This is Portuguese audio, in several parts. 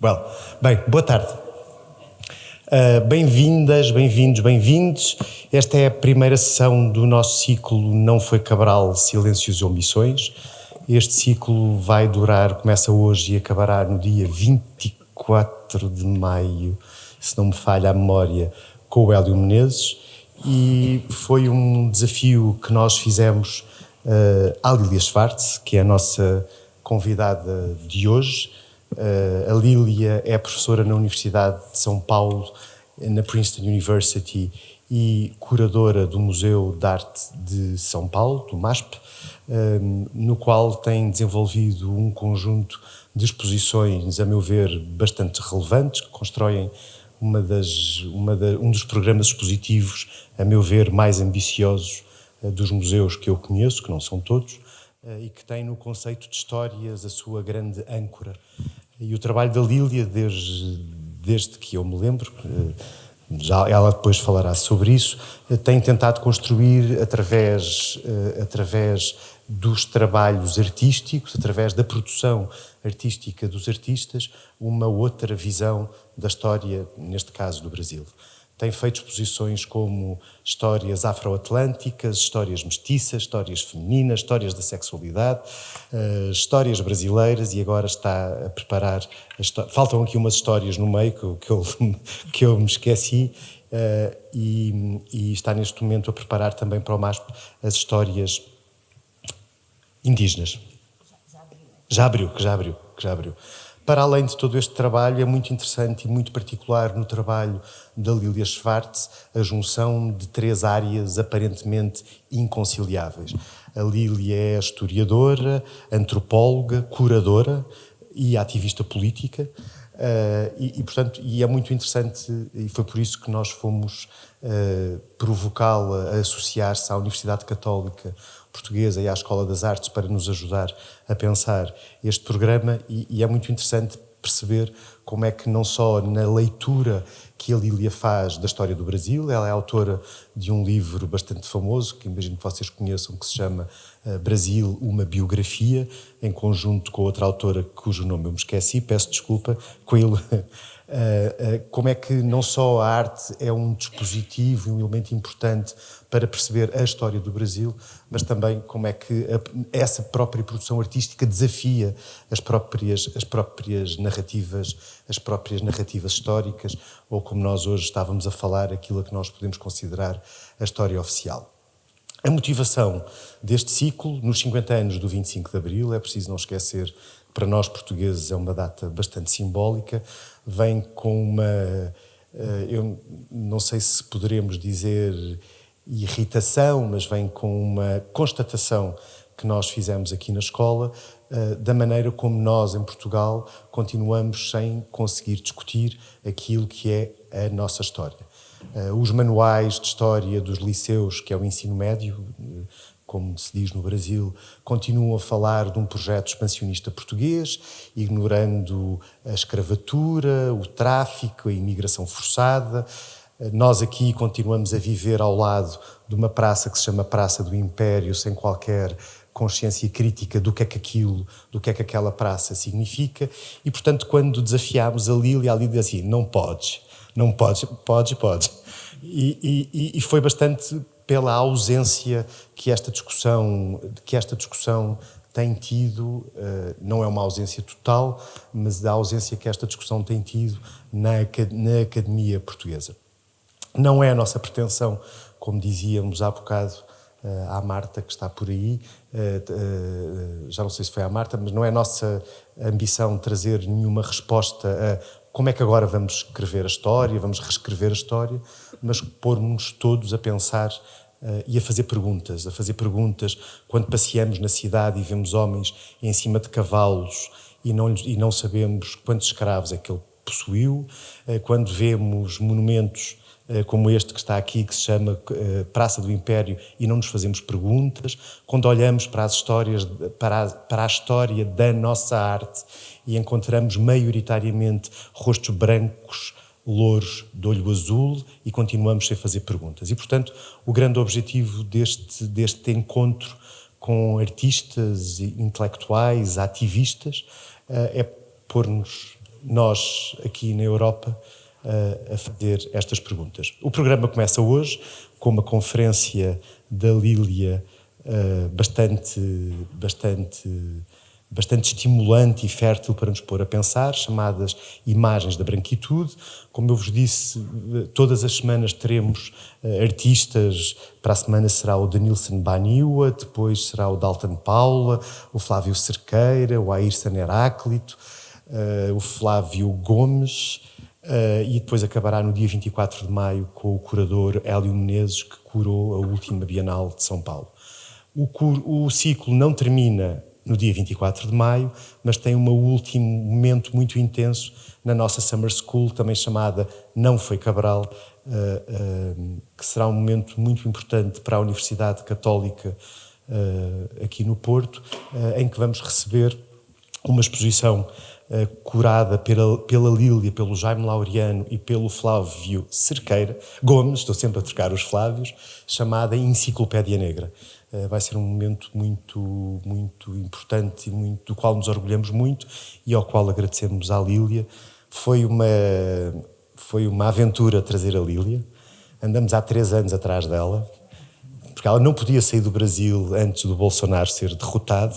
Well, bem, boa tarde. Bem-vindas, bem-vindos, bem-vindos. Esta é a primeira sessão do nosso ciclo Não Foi Cabral, Silêncios e Omissões. Este ciclo vai durar, começa hoje e acabará no dia 24 de maio, se não me falha a memória, com o Hélio Menezes. E foi um desafio que nós fizemos à Lília Schwartz, que é a nossa convidada de hoje. A Lília é professora na Universidade de São Paulo, na Princeton University, e curadora do Museu de Arte de São Paulo, do MASP, no qual tem desenvolvido um conjunto de exposições, a meu ver, bastante relevantes, que constroem um dos programas expositivos, a meu ver, mais ambiciosos dos museus que eu conheço, que não são todos, e que tem no conceito de histórias a sua grande âncora. E o trabalho da Lília, desde que eu me lembro, já ela depois falará sobre isso, tem tentado construir através dos trabalhos artísticos, através da produção artística dos artistas, uma outra visão da história, neste caso do Brasil. Tem feito exposições como histórias afro-atlânticas, histórias mestiças, histórias femininas, histórias da sexualidade, histórias brasileiras, e agora está a preparar... Faltam aqui umas histórias no meio que eu me esqueci, e está neste momento a preparar também para o MASP as histórias indígenas. Já abriu. Para além de todo este trabalho, é muito interessante e muito particular no trabalho da Lília Schwartz a junção de três áreas aparentemente inconciliáveis. A Lília é historiadora, antropóloga, curadora e ativista política, portanto, é muito interessante, e foi por isso que nós fomos provocá-la a associar-se à Universidade Católica Portuguesa e à Escola das Artes para nos ajudar a pensar este programa, e é muito interessante perceber como é que não só na leitura que a Lília faz da história do Brasil, ela é autora de um livro bastante famoso, que imagino que vocês conheçam, que se chama Brasil, uma biografia, em conjunto com outra autora cujo nome eu me esqueci, peço desculpa, como é que não só a arte é um dispositivo, um elemento importante para perceber a história do Brasil, mas também como é que essa própria produção artística desafia as próprias narrativas históricas, ou como nós hoje estávamos a falar, aquilo que nós podemos considerar a história oficial. A motivação deste ciclo, nos 50 anos do 25 de Abril, é preciso não esquecer que para nós portugueses é uma data bastante simbólica, vem com uma, eu não sei se poderemos dizer irritação, mas vem com uma constatação que nós fizemos aqui na escola, da maneira como nós, em Portugal, continuamos sem conseguir discutir aquilo que é a nossa história. Os manuais de história dos liceus, que é o ensino médio, como se diz no Brasil, continuam a falar de um projeto expansionista português, ignorando a escravatura, o tráfico, a imigração forçada. Nós aqui continuamos a viver ao lado de uma praça que se chama Praça do Império, sem qualquer consciência crítica do que é que aquela praça significa, e portanto quando desafiámos a Lília diz assim, não podes, podes. E foi bastante pela ausência que esta discussão tem tido, não é uma ausência total, mas da ausência que esta discussão tem tido na Academia Portuguesa. Não é a nossa pretensão, como dizíamos há bocado à Marta, que está por aí, já não sei se foi à Marta, mas não é a nossa ambição trazer nenhuma resposta a como é que agora vamos escrever a história, vamos reescrever a história, mas pôr-nos todos a pensar e a fazer perguntas quando passeamos na cidade e vemos homens em cima de cavalos e não sabemos quantos escravos é que ele possuiu, quando vemos monumentos como este que está aqui, que se chama Praça do Império, e não nos fazemos perguntas, quando olhamos para as histórias, para a história da nossa arte e encontramos maioritariamente rostos brancos, louros, de olho azul, e continuamos sem fazer perguntas. E, portanto, o grande objetivo deste encontro com artistas, intelectuais, ativistas, é pôr-nos nós aqui na Europa a fazer estas perguntas. O programa começa hoje com uma conferência da Lília bastante estimulante e fértil para nos pôr a pensar, chamadas Imagens da Branquitude. Como eu vos disse, todas as semanas teremos artistas. Para a semana será o Denilson Baniua, depois será o Dalton Paula, o Flávio Cerqueira, o Ayrton Heráclito, o Flávio Gomes, e depois acabará no dia 24 de maio com o curador Hélio Menezes, que curou a última Bienal de São Paulo. O ciclo não termina no dia 24 de maio, mas tem um último momento muito intenso na nossa Summer School, também chamada Não Foi Cabral, que será um momento muito importante para a Universidade Católica aqui no Porto, em que vamos receber uma exposição curada pela Lília, pelo Jaime Laureano e pelo Flávio Cerqueira Gomes, estou sempre a trocar os Flávios, chamada Enciclopédia Negra. Vai ser um momento muito importante e do qual nos orgulhamos muito e ao qual agradecemos à Lília. Foi uma aventura trazer a Lília. Andamos há 3 anos atrás dela, porque ela não podia sair do Brasil antes do Bolsonaro ser derrotado,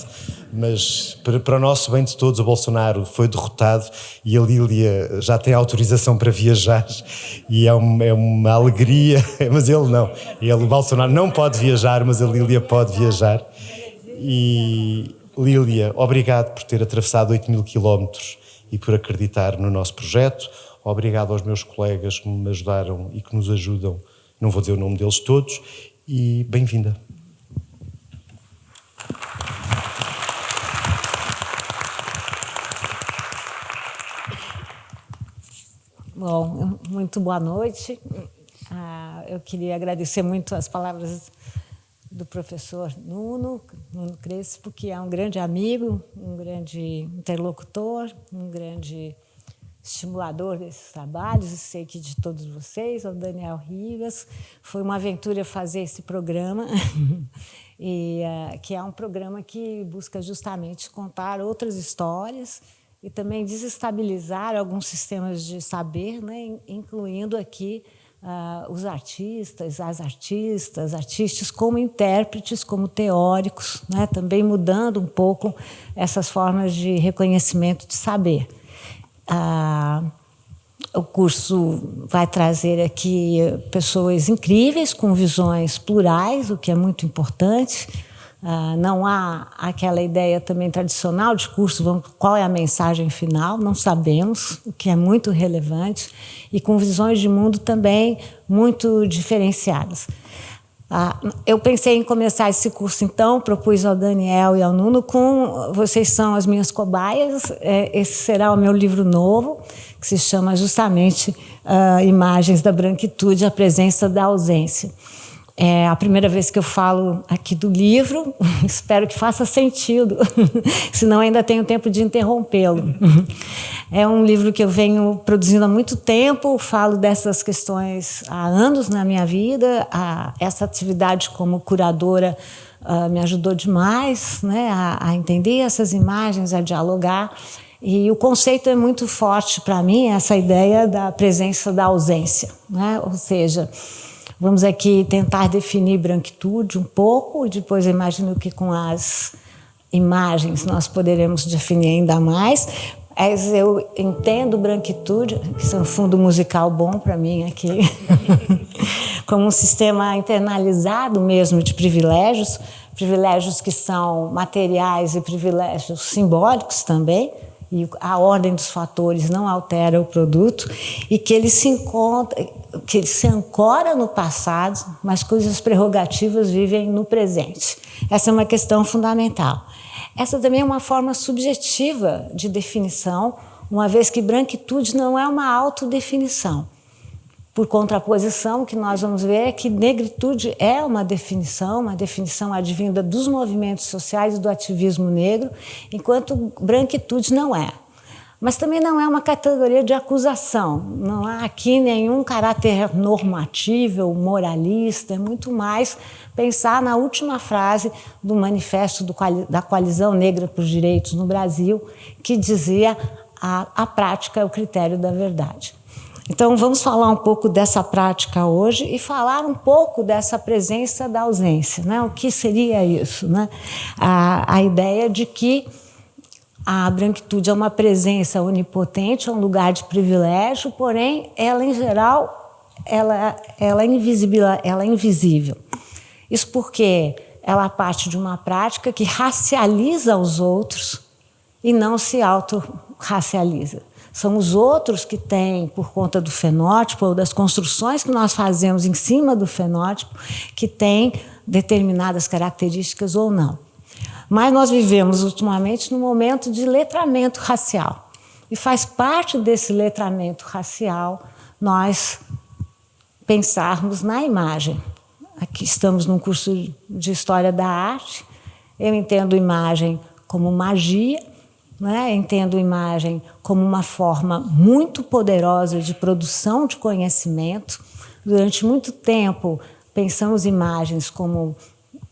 mas para o nosso bem de todos, o Bolsonaro foi derrotado e a Lília já tem autorização para viajar e é uma alegria, mas ele não. O Bolsonaro não pode viajar, mas a Lília pode viajar. E Lília, obrigado por ter atravessado 8.000 quilómetros e por acreditar no nosso projeto. Obrigado aos meus colegas que me ajudaram e que nos ajudam, não vou dizer o nome deles todos, e bem-vinda. Bom, muito boa noite. Eu queria agradecer muito as palavras do professor Nuno Crespo, que é um grande amigo, um grande interlocutor, um grande estimulador desses trabalhos, e sei que de todos vocês, ao Daniel Rivas. Foi uma aventura fazer esse programa, que é um programa que busca justamente contar outras histórias e também desestabilizar alguns sistemas de saber, né, incluindo aqui os artistas, as artistas como intérpretes, como teóricos, né, também mudando um pouco essas formas de reconhecimento de saber. O curso vai trazer aqui pessoas incríveis, com visões plurais, o que é muito importante. Não há aquela ideia também tradicional de curso, qual é a mensagem final, não sabemos, o que é muito relevante, e com visões de mundo também muito diferenciadas. Eu pensei em começar esse curso, então, propus ao Daniel e ao Nuno com Vocês São as Minhas Cobaias. Esse será o meu livro novo, que se chama justamente Imagens da Branquitude, a Presença da Ausência. É a primeira vez que eu falo aqui do livro, espero que faça sentido, senão ainda tenho tempo de interrompê-lo. É um livro que eu venho produzindo há muito tempo, falo dessas questões há anos na minha vida. Essa atividade como curadora me ajudou demais, né, a entender essas imagens, a dialogar. E o conceito é muito forte para mim, essa ideia da presença da ausência, né? Ou seja, vamos aqui tentar definir branquitude um pouco, e depois imagino que com as imagens nós poderemos definir ainda mais. Mas eu entendo branquitude, que é um fundo musical bom para mim aqui, como um sistema internalizado mesmo de privilégios, privilégios que são materiais e privilégios simbólicos também, e a ordem dos fatores não altera o produto, e que ele se ancora no passado, mas cujas prerrogativas vivem no presente. Essa é uma questão fundamental. Essa também é uma forma subjetiva de definição, uma vez que branquitude não é uma autodefinição. Por contraposição, o que nós vamos ver é que negritude é uma definição advinda dos movimentos sociais e do ativismo negro, enquanto branquitude não é. Mas também não é uma categoria de acusação, não há aqui nenhum caráter normativo, moralista, é muito mais pensar na última frase do manifesto da Coalizão Negra por Direitos no Brasil, que dizia: a prática é o critério da verdade. Então, vamos falar um pouco dessa prática hoje e falar um pouco dessa presença da ausência, né? O que seria isso, né? A ideia de que a branquitude é uma presença onipotente, é um lugar de privilégio, porém, ela, em geral, ela é invisível. Isso porque ela parte de uma prática que racializa os outros e não se autorracializa. São os outros que têm, por conta do fenótipo ou das construções que nós fazemos em cima do fenótipo, que têm determinadas características ou não. Mas nós vivemos ultimamente num momento de letramento racial. E faz parte desse letramento racial nós pensarmos na imagem. Aqui estamos num curso de História da Arte. Eu entendo imagem como magia, né? Entendo imagem como uma forma muito poderosa de produção de conhecimento. Durante muito tempo, pensamos imagens como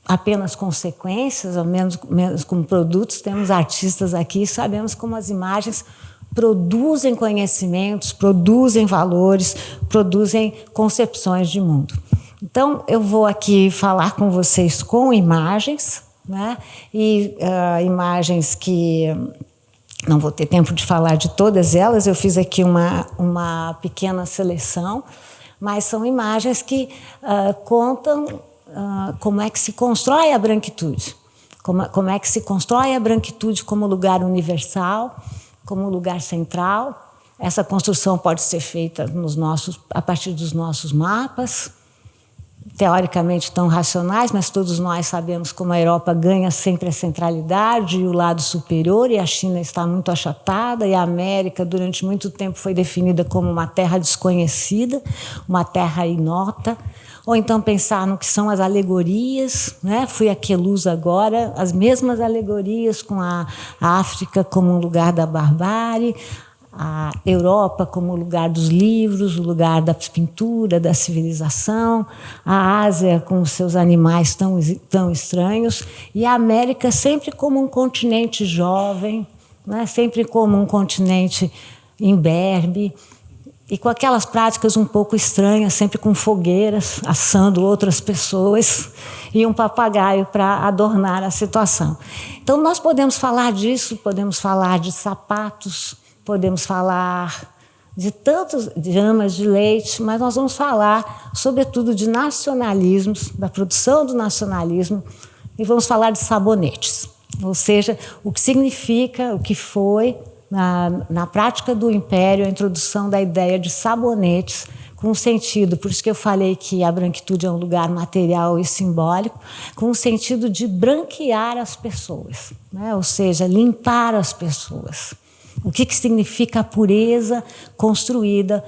apenas consequências, ou menos como produtos. Temos artistas aqui e sabemos como as imagens produzem conhecimentos, produzem valores, produzem concepções de mundo. Então, eu vou aqui falar com vocês com imagens, né? E imagens que não vou ter tempo de falar de todas elas, eu fiz aqui uma pequena seleção, mas são imagens que contam como é que se constrói a branquitude, como é que se constrói a branquitude como lugar universal, como lugar central. Essa construção pode ser feita a partir dos nossos mapas, teoricamente tão racionais, mas todos nós sabemos como a Europa ganha sempre a centralidade e o lado superior, e a China está muito achatada, e a América, durante muito tempo, foi definida como uma terra desconhecida, uma terra inota. Ou então pensar no que são as alegorias, né? Fui a Queluz agora, as mesmas alegorias com a África como um lugar da barbárie, a Europa como o lugar dos livros, o lugar da pintura, da civilização, a Ásia com os seus animais tão estranhos, e a América sempre como um continente jovem, né? Sempre como um continente imberbe, e com aquelas práticas um pouco estranhas, sempre com fogueiras, assando outras pessoas, e um papagaio para adornar a situação. Então, nós podemos falar disso, podemos falar de sapatos, podemos falar de tantos amas de leite, mas nós vamos falar, sobretudo, de nacionalismos, da produção do nacionalismo, e vamos falar de sabonetes, ou seja, o que significa, o que foi, na prática do Império, a introdução da ideia de sabonetes, com um sentido, por isso que eu falei que a branquitude é um lugar material e simbólico, com um sentido de branquear as pessoas, né? Ou seja, limpar as pessoas. O que significa a pureza construída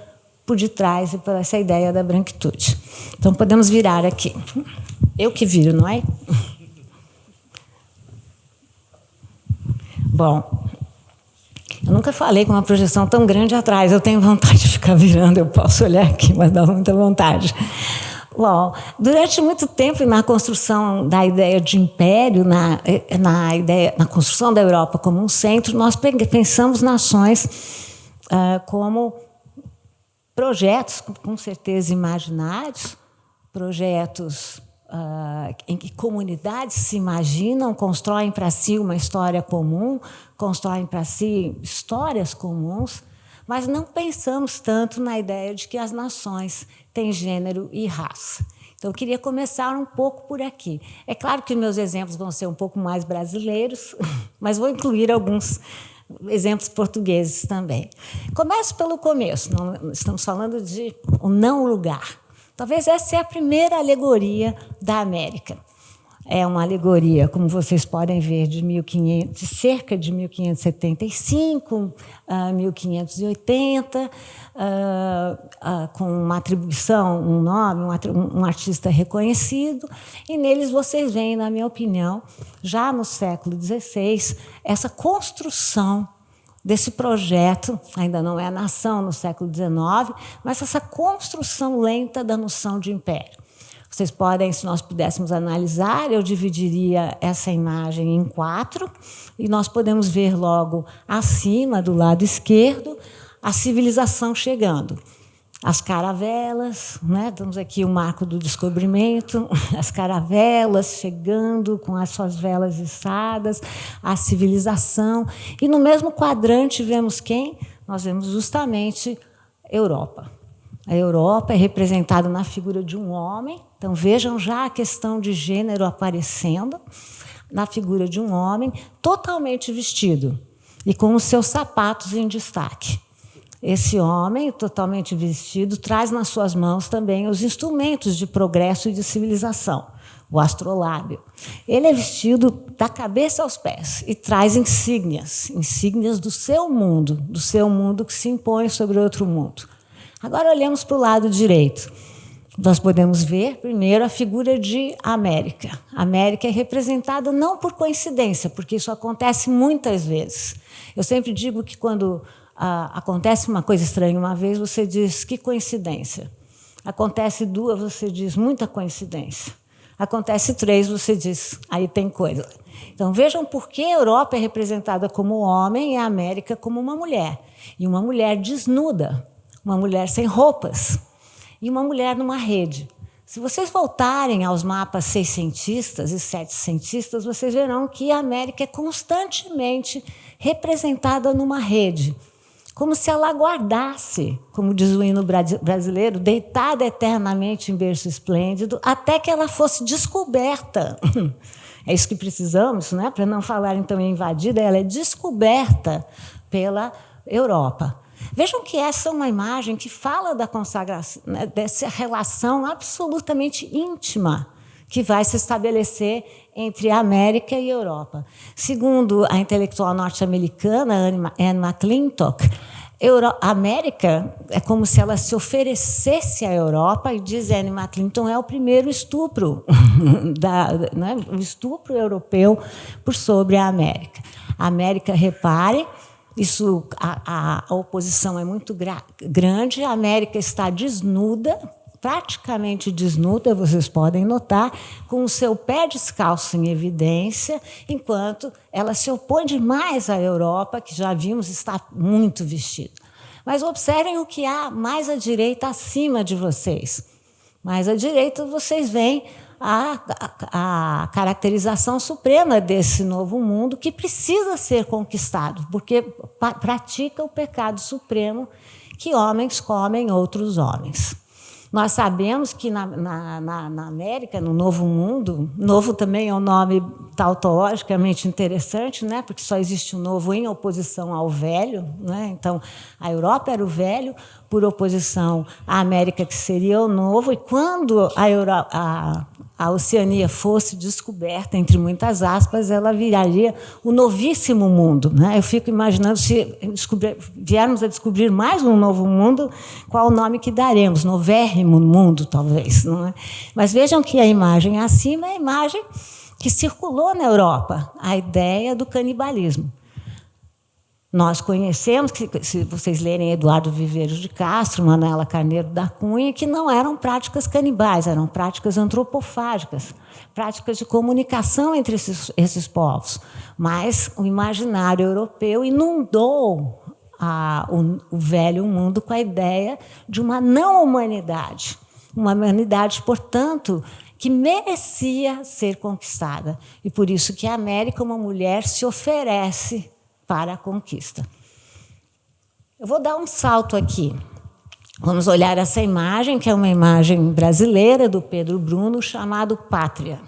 por detrás e por essa ideia da branquitude. Então, podemos virar aqui. Eu que viro, não é? Bom, eu nunca falei com uma projeção tão grande atrás. Eu tenho vontade de ficar virando, eu posso olhar aqui, mas dá muita vontade. Bom, durante muito tempo, na construção da ideia de império, na construção da Europa como um centro, nós pensamos nações como projetos, com certeza, imaginários, projetos em que comunidades se imaginam, constroem para si uma história comum, constroem para si histórias comuns, mas não pensamos tanto na ideia de que as nações têm gênero e raça. Então, eu queria começar um pouco por aqui. É claro que meus exemplos vão ser um pouco mais brasileiros, mas vou incluir alguns exemplos portugueses também. Começo pelo começo. Estamos falando de o não lugar. Talvez essa é a primeira alegoria da América. É uma alegoria, como vocês podem ver, de cerca de 1575 a 1580, com uma atribuição, um nome, um artista reconhecido. E neles vocês veem, na minha opinião, já no século XVI, essa construção desse projeto, ainda não é a nação no século XIX, mas essa construção lenta da noção de império. Vocês podem, se nós pudéssemos analisar, eu dividiria essa imagem em 4, e nós podemos ver logo acima, do lado esquerdo, a civilização chegando. As caravelas, né? Temos aqui o marco do descobrimento, as caravelas chegando com as suas velas içadas, a civilização. E no mesmo quadrante vemos quem? Nós vemos justamente Europa. A Europa é representada na figura de um homem. Então, vejam já a questão de gênero aparecendo na figura de um homem totalmente vestido e com os seus sapatos em destaque. Esse homem, totalmente vestido, traz nas suas mãos também os instrumentos de progresso e de civilização, o astrolábio. Ele é vestido da cabeça aos pés e traz insígnias do seu mundo que se impõe sobre outro mundo. Agora olhamos para o lado direito. Nós podemos ver, primeiro, a figura de América. A América é representada não por coincidência, porque isso acontece muitas vezes. Eu sempre digo que quando acontece uma coisa estranha uma vez, você diz, que coincidência. Acontece 2, você diz, muita coincidência. Acontece 3, você diz, aí tem coisa. Então, vejam por que a Europa é representada como homem e a América como uma mulher. E uma mulher desnuda, uma mulher sem roupas, e uma mulher numa rede. Se vocês voltarem aos mapas seiscentistas e setecentistas, vocês verão que a América é constantemente representada numa rede, como se ela aguardasse, como diz o hino brasileiro, deitada eternamente em berço esplêndido, até que ela fosse descoberta. É isso que precisamos, né? Para não falar então em invadida, ela é descoberta pela Europa. Vejam que essa é uma imagem que fala da consagração, né, dessa relação absolutamente íntima que vai se estabelecer entre a América e a Europa. Segundo a intelectual norte-americana Anne McClintock, a América é como se ela se oferecesse à Europa, e diz Anne McClintock, é o primeiro estupro, né, o estupro europeu por sobre a América. A América, reparem, isso, a oposição é muito grande, a América está desnuda, praticamente desnuda, vocês podem notar, com o seu pé descalço em evidência, enquanto ela se opõe demais à Europa, que já vimos está muito vestida. Mas observem o que há mais à direita acima de vocês. Mais à direita vocês veem a caracterização suprema desse novo mundo que precisa ser conquistado, porque pratica o pecado supremo que homens comem outros homens. Nós sabemos que na América, no Novo Mundo, novo também é um nome tautologicamente interessante, né? Porque só existe o novo em oposição ao velho, né? Então, a Europa era o velho, por oposição à América, que seria o novo, e quando a Oceania fosse descoberta, entre muitas aspas, ela viraria o novíssimo mundo, né? Eu fico imaginando, se viermos a descobrir mais um novo mundo, qual o nome que daremos? Novérrimo mundo, talvez. Não é? Mas vejam que a imagem acima é a imagem que circulou na Europa, a ideia do canibalismo. Nós conhecemos, se vocês lerem Eduardo Viveiros de Castro, Manuela Carneiro da Cunha, que não eram práticas canibais, eram práticas antropofágicas, práticas de comunicação entre esses povos. Mas o imaginário europeu inundou o velho mundo com a ideia de uma não-humanidade. Uma humanidade, portanto, que merecia ser conquistada. E por isso que a América, uma mulher, se oferece para a conquista. Eu vou dar um salto aqui. Vamos olhar essa imagem, que é uma imagem brasileira do Pedro Bruno, chamado Pátria.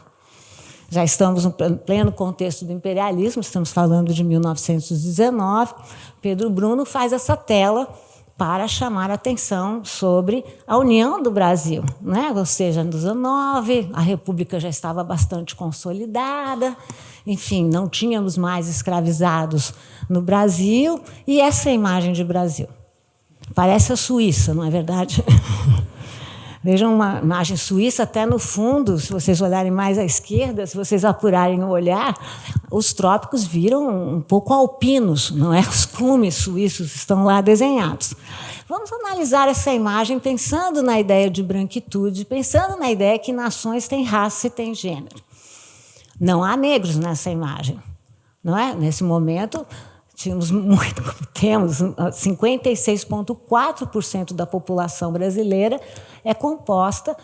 Já estamos no pleno contexto do imperialismo, estamos falando de 1919. Pedro Bruno faz essa tela para chamar a atenção sobre a união do Brasil, né? Ou seja, no 19, a República já estava bastante consolidada, enfim, não tínhamos mais escravizados no Brasil, e essa é a imagem de Brasil. Parece a Suíça, não é verdade? Vejam uma imagem suíça, até no fundo, se vocês olharem mais à esquerda, se vocês apurarem o olhar, os trópicos viram um pouco alpinos, não é? Os cumes suíços estão lá desenhados. Vamos analisar essa imagem pensando na ideia de branquitude, pensando na ideia que nações têm raça e têm gênero. Não há negros nessa imagem, não é? Nesse momento, temos 56,4% da população brasileira é composta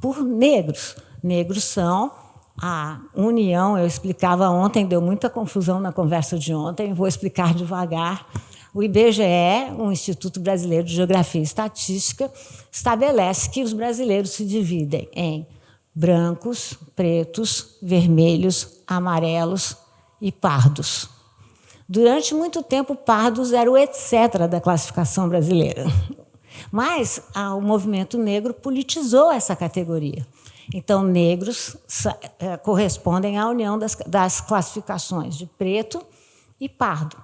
por negros. Negros são a união, eu explicava ontem, deu muita confusão na conversa de ontem, vou explicar devagar. O IBGE, o Instituto Brasileiro de Geografia e Estatística, estabelece que os brasileiros se dividem em brancos, pretos, vermelhos, amarelos e pardos. Durante muito tempo, pardos era o etc. da classificação brasileira. Mas o movimento negro politizou essa categoria. Então, negros correspondem à união das classificações de preto e pardo.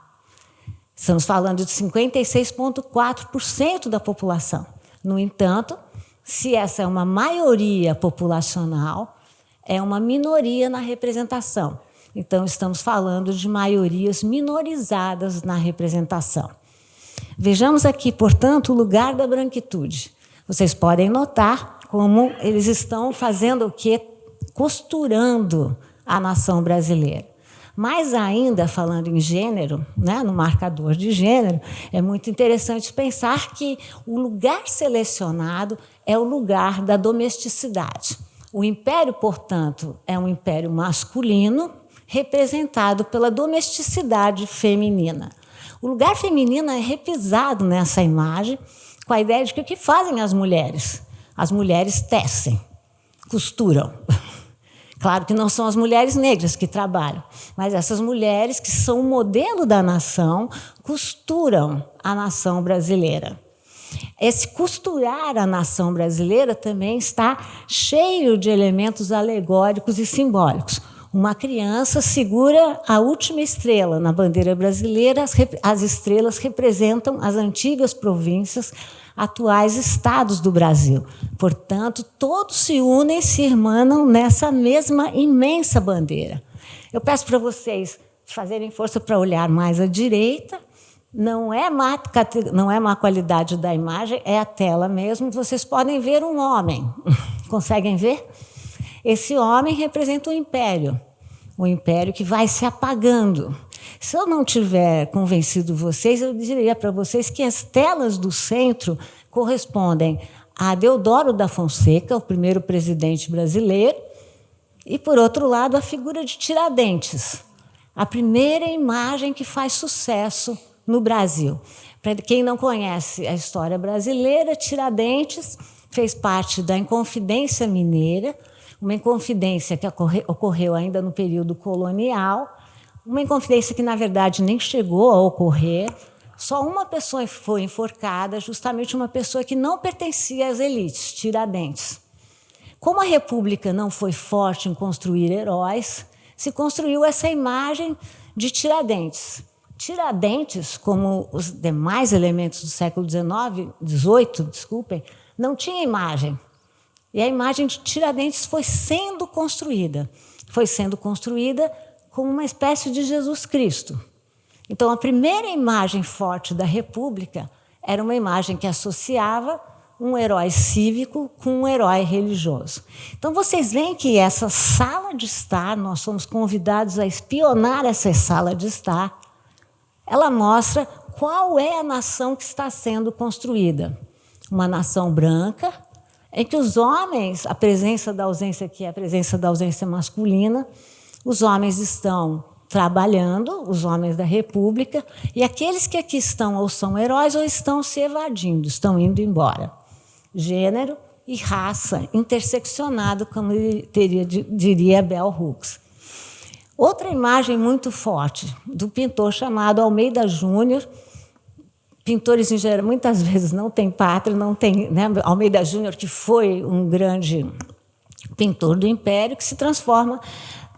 Estamos falando de 56,4% da população. No entanto, se essa é uma maioria populacional, é uma minoria na representação. Então, estamos falando de maiorias minorizadas na representação. Vejamos aqui, portanto, o lugar da branquitude. Vocês podem notar como eles estão fazendo o quê? Costurando a nação brasileira. Mais ainda, falando em gênero, né, no marcador de gênero, é muito interessante pensar que o lugar selecionado é o lugar da domesticidade. O império, portanto, é um império masculino, representado pela domesticidade feminina. O lugar feminino é repisado nessa imagem com a ideia de que o que fazem as mulheres? As mulheres tecem, costuram. Claro que não são as mulheres negras que trabalham, mas essas mulheres que são o modelo da nação costuram a nação brasileira. Esse costurar a nação brasileira também está cheio de elementos alegóricos e simbólicos. Uma criança segura a última estrela na bandeira brasileira. As estrelas representam as antigas províncias, atuais estados do Brasil. Portanto, todos se unem, se irmanam nessa mesma imensa bandeira. Eu peço para vocês fazerem força para olhar mais à direita. Não é má qualidade da imagem, é a tela mesmo. Vocês podem ver um homem. Conseguem ver? Esse homem representa o império que vai se apagando. Se eu não tiver convencido vocês, eu diria para vocês que as telas do centro correspondem a Deodoro da Fonseca, o primeiro presidente brasileiro, e, por outro lado, a figura de Tiradentes, a primeira imagem que faz sucesso no Brasil. Para quem não conhece a história brasileira, Tiradentes fez parte da Inconfidência Mineira, uma inconfidência que ocorreu ainda no período colonial, uma inconfidência que, na verdade, nem chegou a ocorrer. Só uma pessoa foi enforcada, justamente uma pessoa que não pertencia às elites, Tiradentes. Como a República não foi forte em construir heróis, se construiu essa imagem de Tiradentes. Tiradentes, como os demais elementos do século XVIII, não tinha imagem. E a imagem de Tiradentes foi sendo construída como uma espécie de Jesus Cristo. Então, a primeira imagem forte da República era uma imagem que associava um herói cívico com um herói religioso. Então, vocês veem que essa sala de estar, nós somos convidados a espionar essa sala de estar, ela mostra qual é a nação que está sendo construída. Uma nação branca, em que os homens, a presença da ausência, que é a presença da ausência masculina, os homens estão trabalhando, os homens da República, e aqueles que aqui estão ou são heróis ou estão se evadindo, estão indo embora. Gênero e raça interseccionado, como diria Bell Hooks. Outra imagem muito forte do pintor chamado Almeida Júnior. Pintores, em geral, muitas vezes não têm pátria, não tem, né? Almeida Júnior, que foi um grande pintor do Império, que se transforma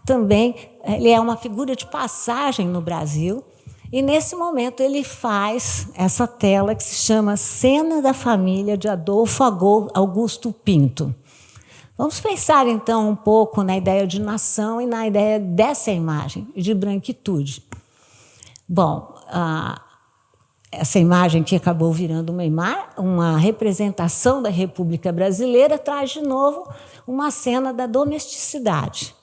também, ele é uma figura de passagem no Brasil, e nesse momento ele faz essa tela que se chama Cena da Família de Adolfo Augusto Pinto. Vamos pensar, então, um pouco na ideia de nação e na ideia dessa imagem, de branquitude. Bom, essa imagem que acabou virando uma representação da República Brasileira, traz de novo uma cena da domesticidade.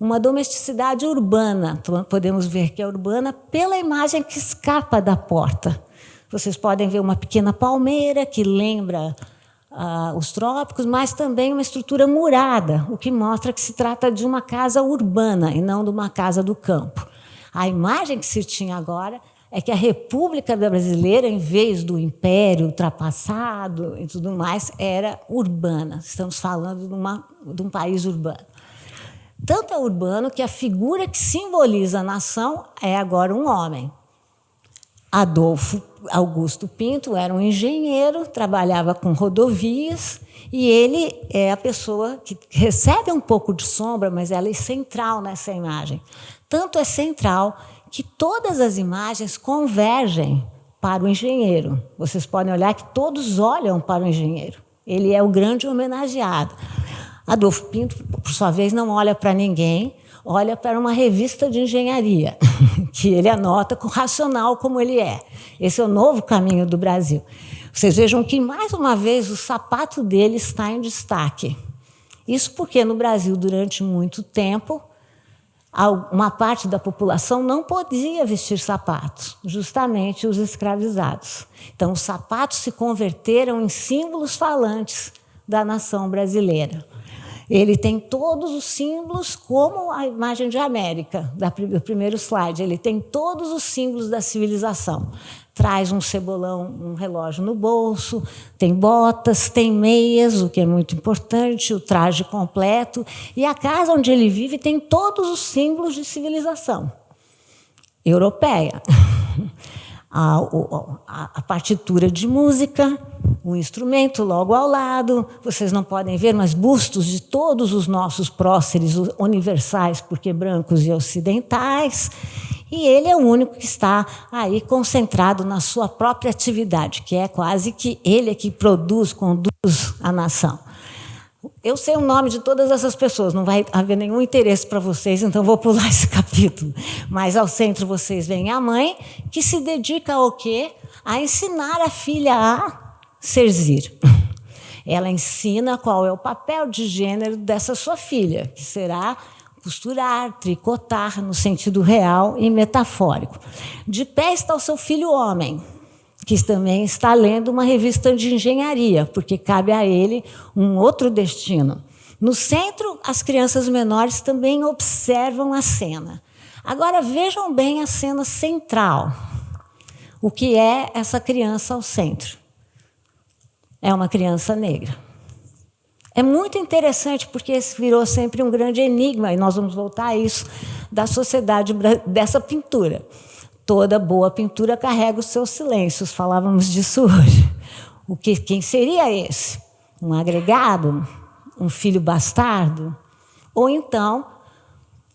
Uma domesticidade urbana, podemos ver que é urbana pela imagem que escapa da porta. Vocês podem ver uma pequena palmeira que lembra os trópicos, mas também uma estrutura murada, o que mostra que se trata de uma casa urbana e não de uma casa do campo. A imagem que se tinha agora é que a República Brasileira, em vez do império ultrapassado e tudo mais, era urbana. Estamos falando de um país urbano. Tanto é urbano que a figura que simboliza a nação é agora um homem. Adolfo Augusto Pinto era um engenheiro, trabalhava com rodovias, e ele é a pessoa que recebe um pouco de sombra, mas ela é central nessa imagem. Tanto é central que todas as imagens convergem para o engenheiro. Vocês podem olhar que todos olham para o engenheiro. Ele é o grande homenageado. Adolfo Pinto, por sua vez, não olha para ninguém, olha para uma revista de engenharia, que ele anota com racional como ele é. Esse é o novo caminho do Brasil. Vocês vejam que, mais uma vez, o sapato dele está em destaque. Isso porque, no Brasil, durante muito tempo, uma parte da população não podia vestir sapatos, justamente os escravizados. Então, os sapatos se converteram em símbolos falantes da nação brasileira. Ele tem todos os símbolos, como a imagem de América, do primeiro slide. Ele tem todos os símbolos da civilização. Traz um cebolão, um relógio no bolso, tem botas, tem meias, o que é muito importante, o traje completo. E a casa onde ele vive tem todos os símbolos de civilização europeia. A partitura de música, um instrumento logo ao lado. Vocês não podem ver, mas bustos de todos os nossos próceres universais, porque brancos e ocidentais. E ele é o único que está aí concentrado na sua própria atividade, que é quase que ele é que conduz a nação. Eu sei o nome de todas essas pessoas, não vai haver nenhum interesse para vocês, então vou pular esse capítulo. Mas ao centro vocês veem a mãe, que se dedica ao quê? A ensinar a filha a serzir. Ela ensina qual é o papel de gênero dessa sua filha, que será costurar, tricotar, no sentido real e metafórico. De pé está o seu filho homem, que também está lendo uma revista de engenharia, porque cabe a ele um outro destino. No centro, as crianças menores também observam a cena. Agora, vejam bem a cena central. O que é essa criança ao centro? É uma criança negra. É muito interessante, porque esse virou sempre um grande enigma, e nós vamos voltar a isso, da sociedade dessa pintura. Toda boa pintura carrega os seus silêncios, falávamos disso hoje. Quem seria esse? Um agregado? Um filho bastardo? Ou então,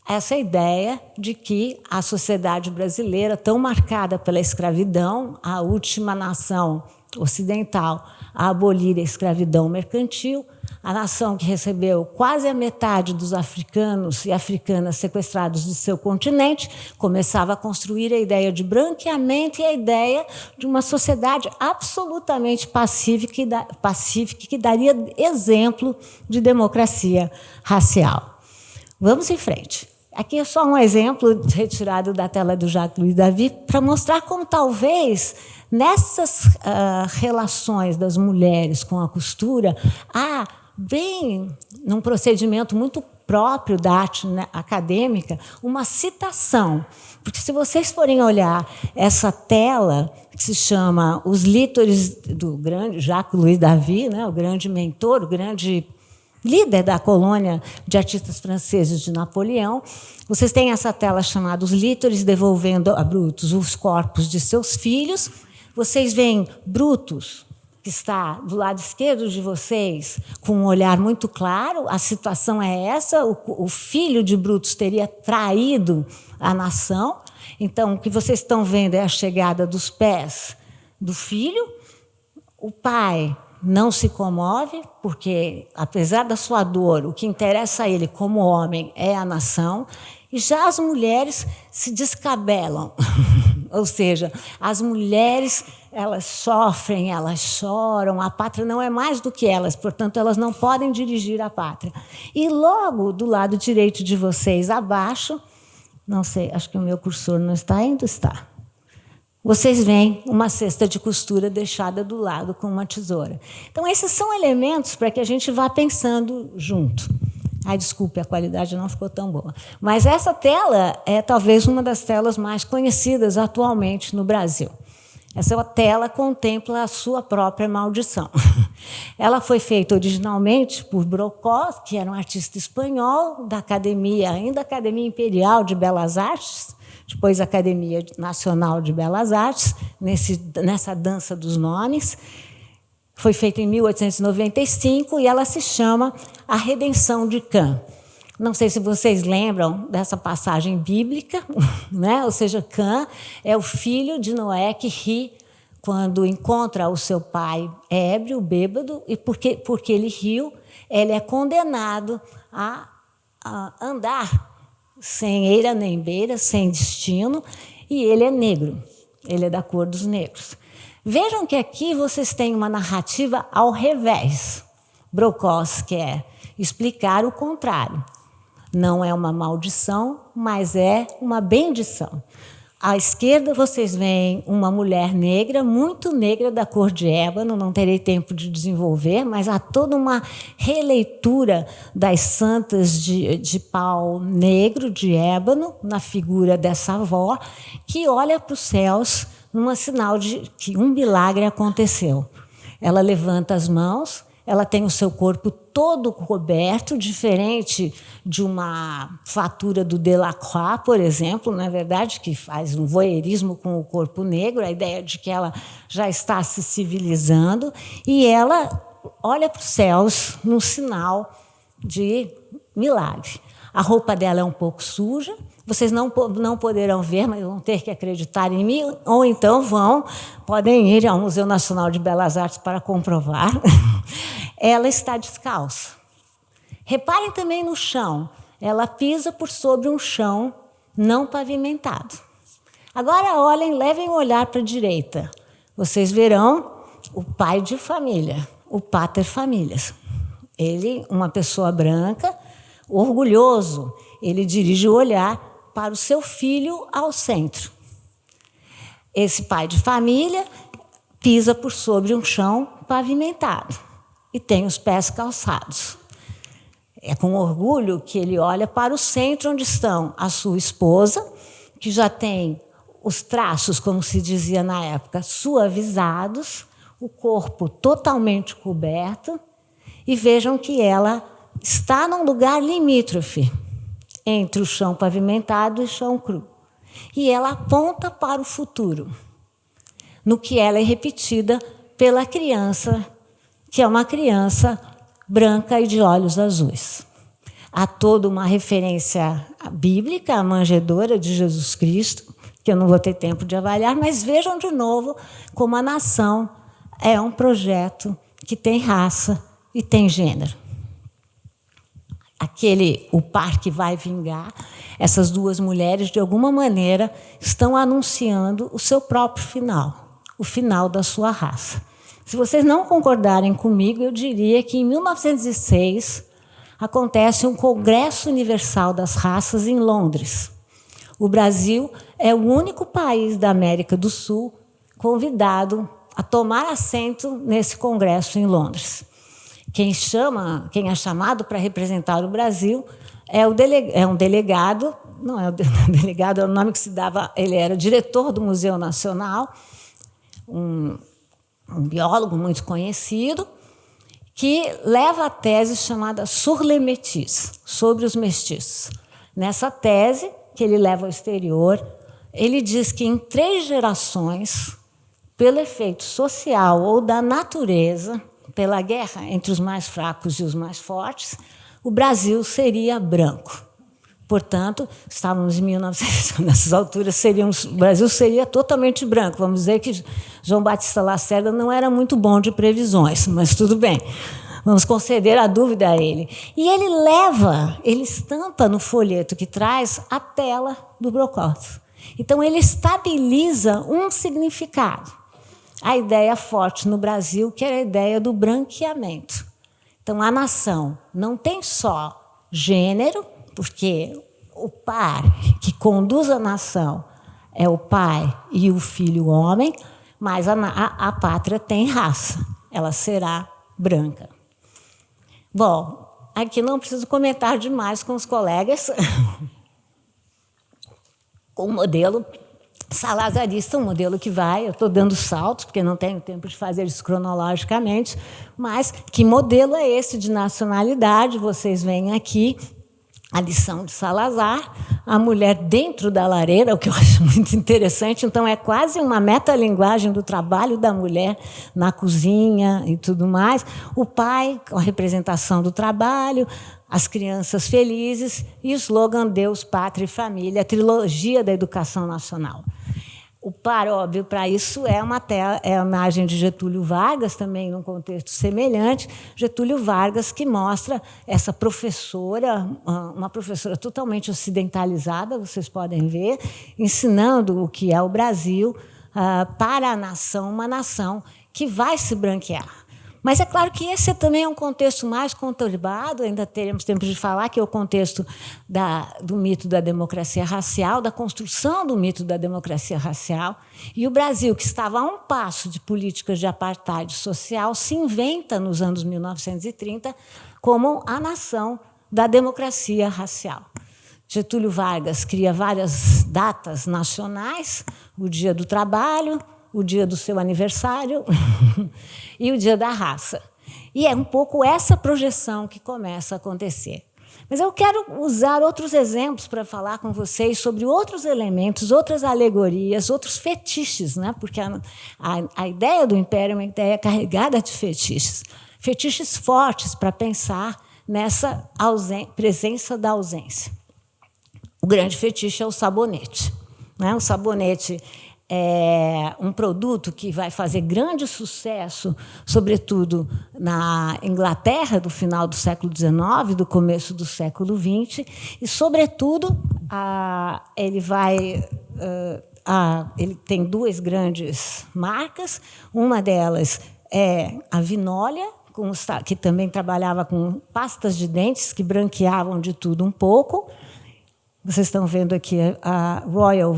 essa ideia de que a sociedade brasileira, tão marcada pela escravidão, a última nação ocidental a abolir a escravidão mercantil, a nação que recebeu quase a metade dos africanos e africanas sequestrados de seu continente, começava a construir a ideia de branqueamento e a ideia de uma sociedade absolutamente pacífica que daria exemplo de democracia racial. Vamos em frente. Aqui é só um exemplo retirado da tela do Jacques-Louis David para mostrar como talvez nessas relações das mulheres com a costura há bem num procedimento muito próprio da arte acadêmica, uma citação. Porque se vocês forem olhar essa tela, que se chama Os Lítores do grande Jacques-Louis David, né, o grande mentor, o grande líder da colônia de artistas franceses de Napoleão, vocês têm essa tela chamada Os Lítores devolvendo a Brutus os corpos de seus filhos. Vocês veem Brutus, que está do lado esquerdo de vocês, com um olhar muito claro. A situação é essa: o filho de Brutus teria traído a nação. Então, o que vocês estão vendo é a chegada dos pés do filho. O pai não se comove, porque, apesar da sua dor, o que interessa a ele como homem é a nação. E já as mulheres se descabelam. Ou seja, as mulheres, elas sofrem, elas choram, a pátria não é mais do que elas, portanto, elas não podem dirigir a pátria. E logo do lado direito de vocês, abaixo, não sei, acho que o meu cursor não está indo, está. Vocês veem uma cesta de costura deixada do lado com uma tesoura. Então, esses são elementos para que a gente vá pensando junto. Ai, desculpe, a qualidade não ficou tão boa. Mas essa tela é talvez uma das telas mais conhecidas atualmente no Brasil. Essa tela contempla a sua própria maldição. Ela foi feita originalmente por Brocós, que era um artista espanhol da Academia, ainda Academia Imperial de Belas Artes, depois Academia Nacional de Belas Artes, nessa dança dos nomes. Foi feita em 1895 e ela se chama A Redenção de Cã. Não sei se vocês lembram dessa passagem bíblica, né? Ou seja, Cã é o filho de Noé que ri quando encontra o seu pai ébrio, bêbado, e porque ele riu, ele é condenado a andar sem eira nem beira, sem destino, e ele é negro, ele é da cor dos negros. Vejam que aqui vocês têm uma narrativa ao revés. Brocós quer explicar o contrário. Não é uma maldição, mas é uma bendição. À esquerda, vocês veem uma mulher negra, muito negra, da cor de ébano, não terei tempo de desenvolver, mas há toda uma releitura das santas de pau negro, de ébano, na figura dessa avó, que olha para os céus num sinal de que um milagre aconteceu. Ela levanta as mãos, ela tem o seu corpo todo coberto, diferente de uma fatura do Delacroix, por exemplo, não é verdade, que faz um voyeurismo com o corpo negro, a ideia de que ela já está se civilizando, e ela olha para os céus num sinal de milagre. A roupa dela é um pouco suja, vocês não poderão ver, mas vão ter que acreditar em mim, ou então podem ir ao Museu Nacional de Belas Artes para comprovar. Ela está descalça. Reparem também no chão. Ela pisa por sobre um chão não pavimentado. Agora olhem, levem um olhar para a direita. Vocês verão o pai de família, o pater familias. Ele, uma pessoa branca, orgulhoso, ele dirige o olhar para o seu filho ao centro. Esse pai de família pisa por sobre um chão pavimentado e tem os pés calçados. É com orgulho que ele olha para o centro, onde estão a sua esposa, que já tem os traços, como se dizia na época, suavizados, o corpo totalmente coberto, e vejam que ela está num lugar limítrofe entre o chão pavimentado e o chão cru. E ela aponta para o futuro, no que ela é repetida pela criança, que é uma criança branca e de olhos azuis. Há toda uma referência bíblica, a manjedoura de Jesus Cristo, que eu não vou ter tempo de avaliar, mas vejam de novo como a nação é um projeto que tem raça e tem gênero. O par que vai vingar, essas duas mulheres, de alguma maneira, estão anunciando o seu próprio final, o final da sua raça. Se vocês não concordarem comigo, eu diria que em 1906 acontece um Congresso Universal das Raças em Londres. O Brasil é o único país da América do Sul convidado a tomar assento nesse congresso em Londres. Quem é chamado para representar o Brasil é um delegado, não é o delegado, é o nome que se dava, ele era diretor do Museu Nacional, um biólogo muito conhecido, que leva a tese chamada Sur les métis, sobre os mestiços. Nessa tese, que ele leva ao exterior, ele diz que em 3 gerações, pelo efeito social ou da natureza, pela guerra entre os mais fracos e os mais fortes, o Brasil seria branco. Portanto, estávamos em 1900, nessas alturas, o Brasil seria totalmente branco. Vamos dizer que João Batista Lacerda não era muito bom de previsões, mas tudo bem. Vamos conceder a dúvida a ele. E ele estampa no folheto que traz a tela do Brocós. Então, ele estabiliza um significado. A ideia forte no Brasil, que era a ideia do branqueamento. Então, a nação não tem só gênero, porque o par que conduz a nação é o pai e o filho homem, mas a pátria tem raça, ela será branca. Bom, aqui não preciso comentar demais com os colegas. O modelo salazarista, um modelo que vai, eu estou dando saltos, porque não tenho tempo de fazer isso cronologicamente, mas que modelo é esse de nacionalidade? Vocês veem aqui a lição de Salazar, a mulher dentro da lareira, o que eu acho muito interessante. Então, é quase uma metalinguagem do trabalho da mulher na cozinha e tudo mais. O pai, com a representação do trabalho, as crianças felizes e o slogan Deus, Pátria e Família, a trilogia da educação nacional. O par, óbvio, para isso é a imagem de Getúlio Vargas, também num contexto semelhante. Getúlio Vargas, que mostra essa professora, uma professora totalmente ocidentalizada, vocês podem ver, ensinando o que é o Brasil para a nação, uma nação que vai se branquear. Mas é claro que esse também é um contexto mais conturbado, ainda teremos tempo de falar, que é o contexto do mito da democracia racial, da construção do mito da democracia racial. E o Brasil, que estava a um passo de políticas de apartheid social, se inventa, nos anos 1930, como a nação da democracia racial. Getúlio Vargas cria várias datas nacionais, o Dia do Trabalho, o dia do seu aniversário e o dia da raça. E é um pouco essa projeção que começa a acontecer. Mas eu quero usar outros exemplos para falar com vocês sobre outros elementos, outras alegorias, outros fetiches, né? Porque a ideia do império é uma ideia carregada de fetiches. Fetiches fortes para pensar nessa presença da ausência. O grande fetiche é o sabonete, né? O sabonete é um produto que vai fazer grande sucesso, sobretudo na Inglaterra, do final do século XIX, do começo do século XX, e, sobretudo, ele tem duas grandes marcas. Uma delas é a Vinólia, que também trabalhava com pastas de dentes que branqueavam de tudo um pouco. Vocês estão vendo aqui a Royal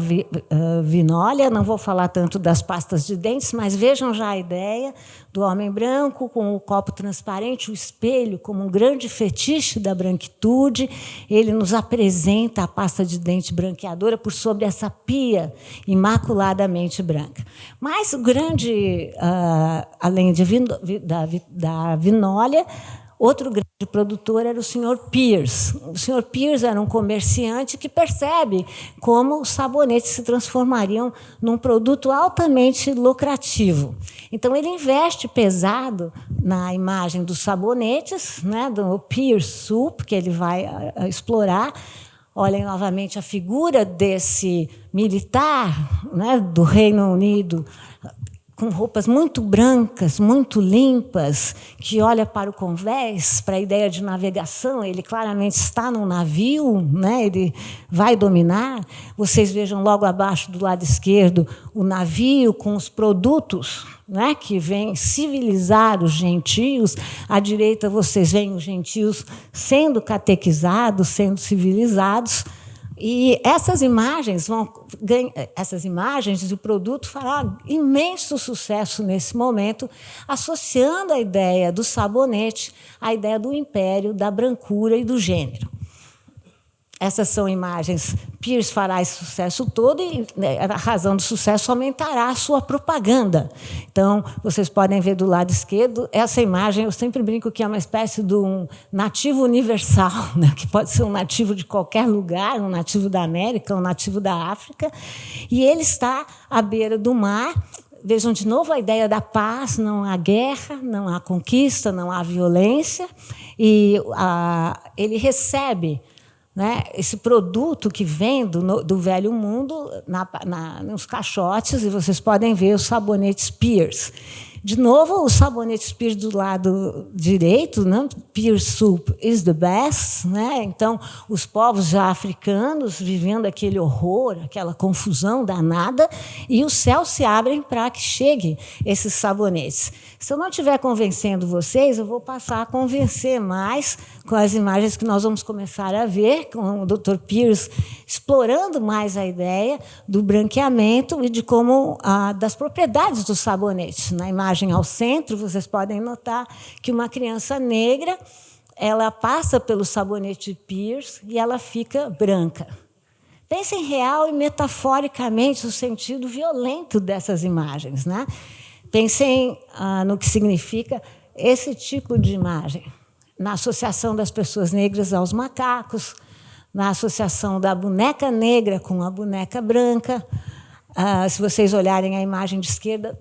Vinólia. Não vou falar tanto das pastas de dentes, mas vejam já a ideia do homem branco com o copo transparente, o espelho como um grande fetiche da branquitude. Ele nos apresenta a pasta de dente branqueadora por sobre essa pia imaculadamente branca. Mas o grande, além da Vinólia, outro grande produtor era o Sr. Pierce. O Sr. Pierce era um comerciante que percebe como os sabonetes se transformariam num produto altamente lucrativo. Então, ele investe pesado na imagem dos sabonetes, né, do Pierce Soup, que ele vai explorar. Olhem novamente a figura desse militar, né, do Reino Unido, com roupas muito brancas, muito limpas, que olha para o convés, para a ideia de navegação. Ele claramente está num navio, né? Ele vai dominar. Vocês vejam logo abaixo, do lado esquerdo, o navio com os produtos, né, que vêm civilizar os gentios. À direita, vocês veem os gentios sendo catequizados, sendo civilizados. E essas imagens e o produto fará imenso sucesso nesse momento, associando a ideia do sabonete à ideia do império, da brancura e do gênero. Essas são imagens. Pierce fará esse sucesso todo e a razão do sucesso aumentará a sua propaganda. Então, vocês podem ver do lado esquerdo, essa imagem, eu sempre brinco que é uma espécie de um nativo universal, né? Que pode ser um nativo de qualquer lugar, um nativo da América, um nativo da África, e ele está à beira do mar. Vejam de novo a ideia da paz: não há guerra, não há conquista, não há violência, e ele recebe, né, esse produto que vem do velho mundo nos caixotes, e vocês podem ver os sabonetes Pierce. De novo, o sabonete Pierce do lado direito, né? Pierce Soup is the best. Né? Então, os povos já africanos vivendo aquele horror, aquela confusão danada, e os céus se abrem para que cheguem esses sabonetes. Se eu não estiver convencendo vocês, eu vou passar a convencer mais com as imagens que nós vamos começar a ver, com o Dr. Pierce explorando mais a ideia do branqueamento e de como das propriedades do sabonete. Na imagem ao centro, vocês podem notar que uma criança negra ela passa pelo sabonete Pierce e ela fica branca. Pensem real e metaforicamente o sentido violento dessas imagens. Né? Pensem no que significa esse tipo de imagem, na associação das pessoas negras aos macacos, na associação da boneca negra com a boneca branca. Se vocês olharem a imagem de esquerda,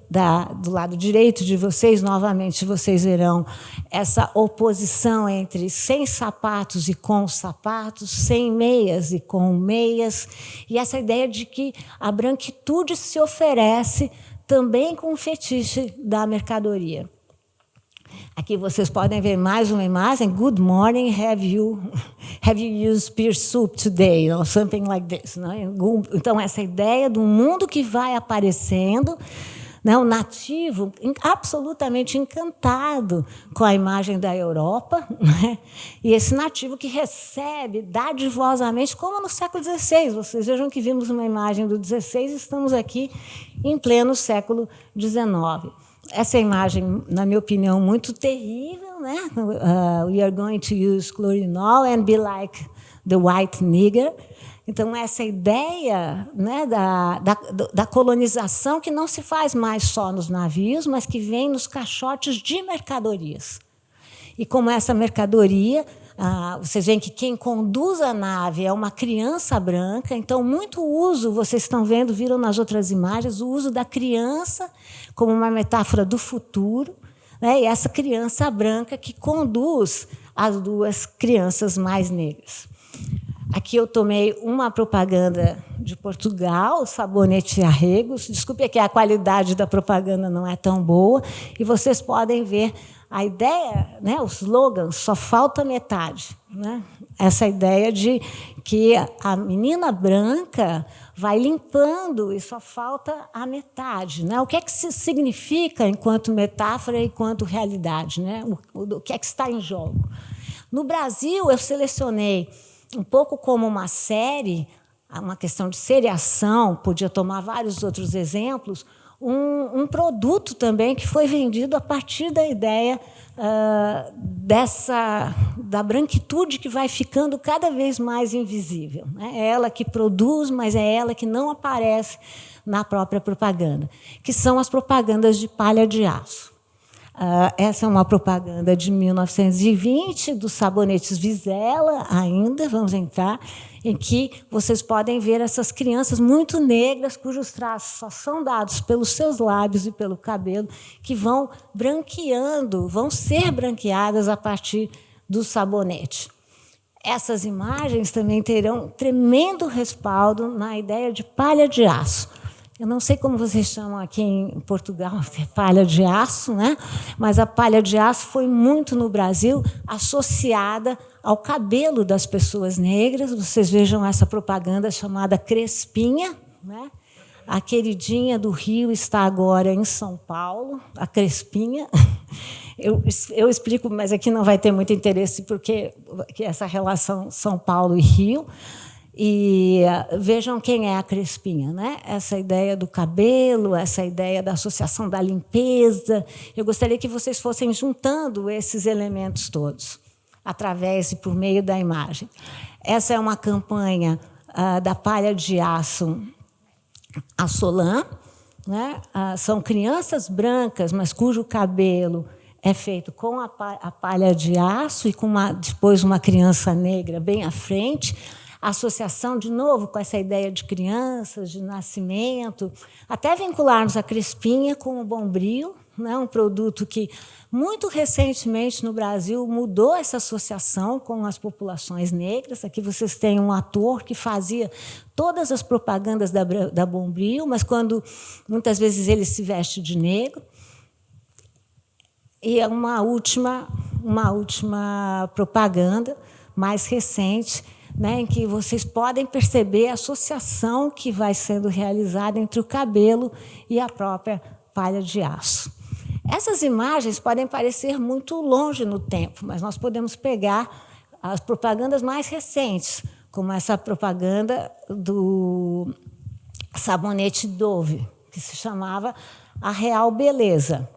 do lado direito de vocês, novamente vocês verão essa oposição entre sem sapatos e com sapatos, sem meias e com meias, e essa ideia de que a branquitude se oferece também com o fetiche da mercadoria. Aqui vocês podem ver mais uma imagem. Good morning, have you used Pierce Soup today? Or something like this. Né? Então, essa ideia do mundo que vai aparecendo, né? O nativo absolutamente encantado com a imagem da Europa, né? E esse nativo que recebe dadivosamente, como no século XVI. Vocês vejam que vimos uma imagem do XVI e estamos aqui em pleno século XIX. Essa imagem, na minha opinião, muito terrível. Né? We are going to use chlorinol and be like the white nigger. Então, essa ideia, né, da colonização que não se faz mais só nos navios, mas que vem nos caixotes de mercadorias. E como essa mercadoria, vocês veem que quem conduz a nave é uma criança branca, então muito uso, vocês estão vendo, viram nas outras imagens, o uso da criança como uma metáfora do futuro, né, e essa criança branca que conduz as duas crianças mais negras. Aqui eu tomei uma propaganda de Portugal, sabonete Arregos. Desculpe que a qualidade da propaganda não é tão boa. E vocês podem ver a ideia, né, o slogan, só falta metade. Né? Essa ideia de que a menina branca vai limpando e só falta a metade. Né? O que é que isso significa enquanto metáfora e enquanto realidade? Né? O que é que está em jogo? No Brasil, eu selecionei, um pouco como uma série, uma questão de seriação, podia tomar vários outros exemplos, um produto também que foi vendido a partir da ideia da branquitude que vai ficando cada vez mais invisível. Né? É ela que produz, mas é ela que não aparece na própria propaganda, que são as propagandas de palha de aço. Essa é uma propaganda de 1920, dos sabonetes Vizela, ainda, vamos entrar, em que vocês podem ver essas crianças muito negras, cujos traços só são dados pelos seus lábios e pelo cabelo, que vão branqueando, vão ser branqueadas a partir do sabonete. Essas imagens também terão tremendo respaldo na ideia de palha de aço. Eu não sei como vocês chamam aqui em Portugal, palha de aço, né? Mas a palha de aço foi muito no Brasil associada ao cabelo das pessoas negras. Vocês vejam essa propaganda chamada Crespinha, né? A queridinha do Rio está agora em São Paulo, a Crespinha. Eu explico, mas aqui não vai ter muito interesse, porque essa relação São Paulo e Rio. E vejam quem é a Crespinha, né? Essa ideia do cabelo, essa ideia da associação da limpeza. Eu gostaria que vocês fossem juntando esses elementos todos, através e por meio da imagem. Essa é uma campanha da palha de aço Assolan, né? São crianças brancas, mas cujo cabelo é feito com a palha de aço e com depois uma criança negra bem à frente. Associação, de novo, com essa ideia de crianças, de nascimento, até vincularmos a Crespinha com o Bombril, né, um produto que, muito recentemente, no Brasil, mudou essa associação com as populações negras. Aqui vocês têm um ator que fazia todas as propagandas da Bombril, mas quando, muitas vezes, ele se veste de negro. E uma última propaganda mais recente, né, em que vocês podem perceber a associação que vai sendo realizada entre o cabelo e a própria palha de aço. Essas imagens podem parecer muito longe no tempo, mas nós podemos pegar as propagandas mais recentes, como essa propaganda do sabonete Dove, que se chamava A Real Beleza,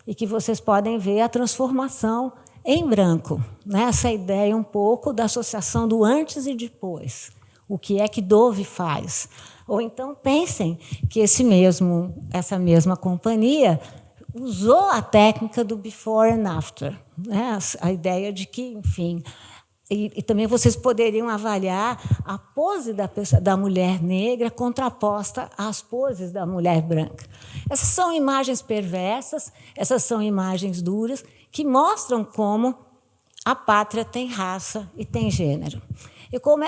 e que vocês podem ver a transformação em branco, né? Essa ideia um pouco da associação do antes e depois. O que é que Dove faz? Ou então pensem que essa mesma companhia usou a técnica do before and after, né? A ideia de que, enfim, e também vocês poderiam avaliar a pose da mulher negra contraposta às poses da mulher branca. Essas são imagens perversas, essas são imagens duras, que mostram como a pátria tem raça e tem gênero.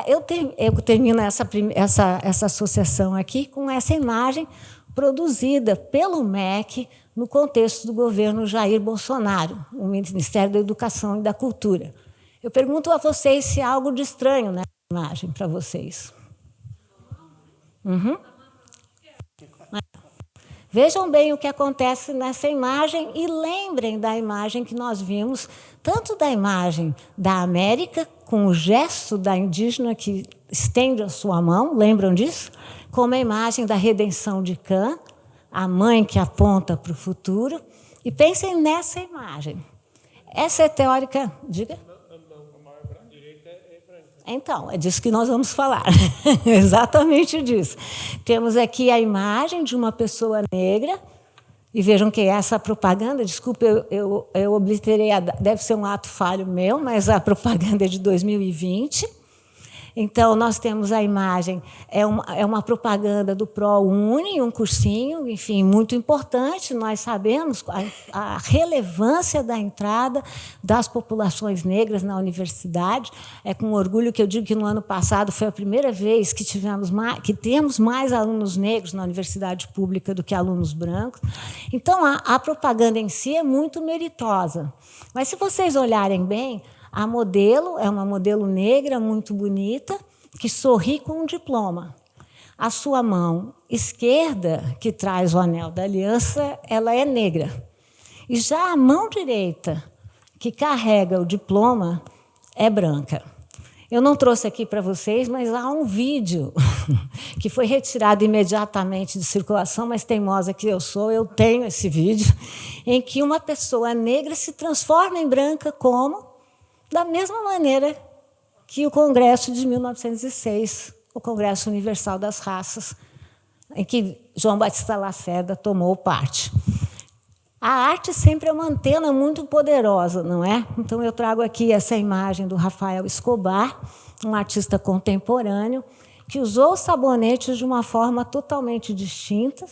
Eu termino essa associação aqui com essa imagem produzida pelo MEC no contexto do governo Jair Bolsonaro, o Ministério da Educação e da Cultura. Eu pergunto a vocês se há algo de estranho nessa imagem para vocês. Uhum. Vejam bem o que acontece nessa imagem e lembrem da imagem que nós vimos, tanto da imagem da América, com o gesto da indígena que estende a sua mão, lembram disso? Como a imagem da redenção de Cã, a mãe que aponta para o futuro. E pensem nessa imagem. Essa é teórica... Diga. Então, é disso que nós vamos falar. Exatamente disso. Temos aqui a imagem de uma pessoa negra, e vejam que essa propaganda, desculpe, eu obliterei, deve ser um ato falho meu, mas a propaganda é de 2020. Então, nós temos a imagem, é uma propaganda do ProUni, um cursinho, enfim, muito importante. Nós sabemos a relevância da entrada das populações negras na universidade. É com orgulho que eu digo que no ano passado foi a primeira vez que temos mais alunos negros na universidade pública do que alunos brancos. Então, a propaganda em si é muito meritosa. Mas, se vocês olharem bem, a modelo é uma modelo negra muito bonita, que sorri com um diploma. A sua mão esquerda, que traz o anel da aliança, ela é negra. E já a mão direita, que carrega o diploma, é branca. Eu não trouxe aqui para vocês, mas há um vídeo que foi retirado imediatamente de circulação, mas teimosa que eu sou, eu tenho esse vídeo, em que uma pessoa negra se transforma em branca da mesma maneira que o Congresso de 1906, o Congresso Universal das Raças, em que João Batista Lacerda tomou parte. A arte sempre é uma antena muito poderosa, não é? Então, eu trago aqui essa imagem do Rafael Escobar, um artista contemporâneo, que usou os sabonetes de uma forma totalmente distinta.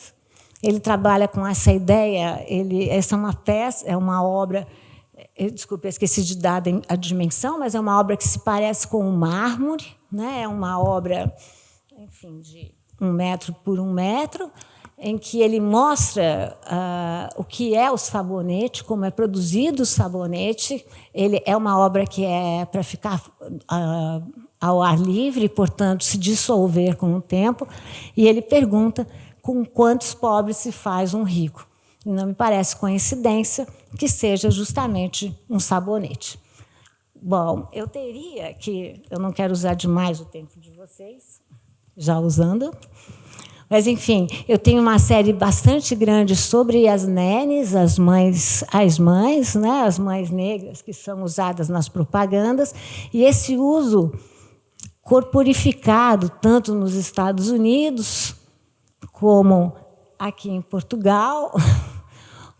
Ele trabalha com essa ideia, essa é uma peça, é uma obra... Desculpe, eu esqueci de dar a dimensão, mas é uma obra que se parece com um mármore, né? É uma obra, enfim, de 1 metro por 1 metro, em que ele mostra o que é o sabonete, como é produzido o sabonete. Ele é uma obra que é para ficar ao ar livre, portanto, se dissolver com o tempo. E ele pergunta com quantos pobres se faz um rico. E não me parece coincidência que seja justamente um sabonete. Bom, eu não quero usar demais o tempo de vocês, já usando, mas, enfim, eu tenho uma série bastante grande sobre as nenes, as mães, né, as mães negras que são usadas nas propagandas, e esse uso corporificado, tanto nos Estados Unidos, como aqui em Portugal,